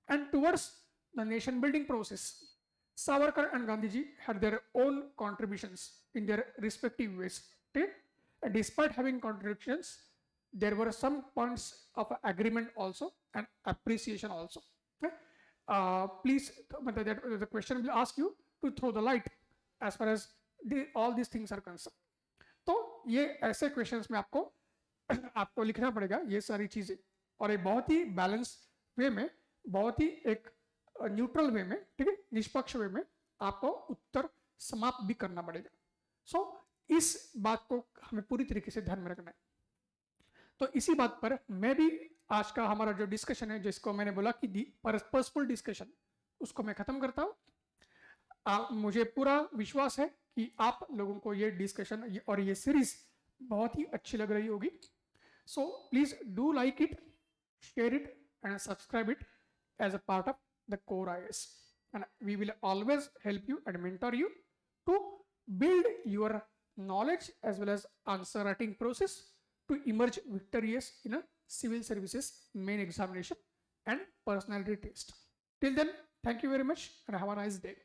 and towards the nation building process, Savarkar and Gandhiji had their own contributions in their respective ways. Okay? And despite having contradictions, there were some points of agreement also and appreciation also. Okay? Please, the question will ask you to throw the light as far as all these things are concerned. तो ये ऐसे क्वेश्चंस में आपको लिखना पड़ेगा ये सारी चीजें, और एक बहुत ही बैलेंस वे में, बहुत ही एक न्यूट्रल वे में, ठीक है, निष्पक्ष वे में आपको उत्तर समाप्त भी करना पड़ेगा। सो इस बात को हमें पूरी तरीके से ध्यान में रखना है। तो इसी बात पर मैं भी आज का हमारा जो डिस्कशन है, जिसको मैंने बोला कि पर्पसफुल डिस्कशन, उसको मैं खत्म करता हूँ। मुझे पूरा विश्वास है कि आप लोगों को ये डिस्कशन और ये सीरीज बहुत ही अच्छी लग रही होगी। So please do like it, share it and subscribe it as a part of the core IAS, and we will always help you and mentor you to build your knowledge as well as answer writing process to emerge victorious in a civil services main examination and personality test. Till then, thank you very much and have a nice day.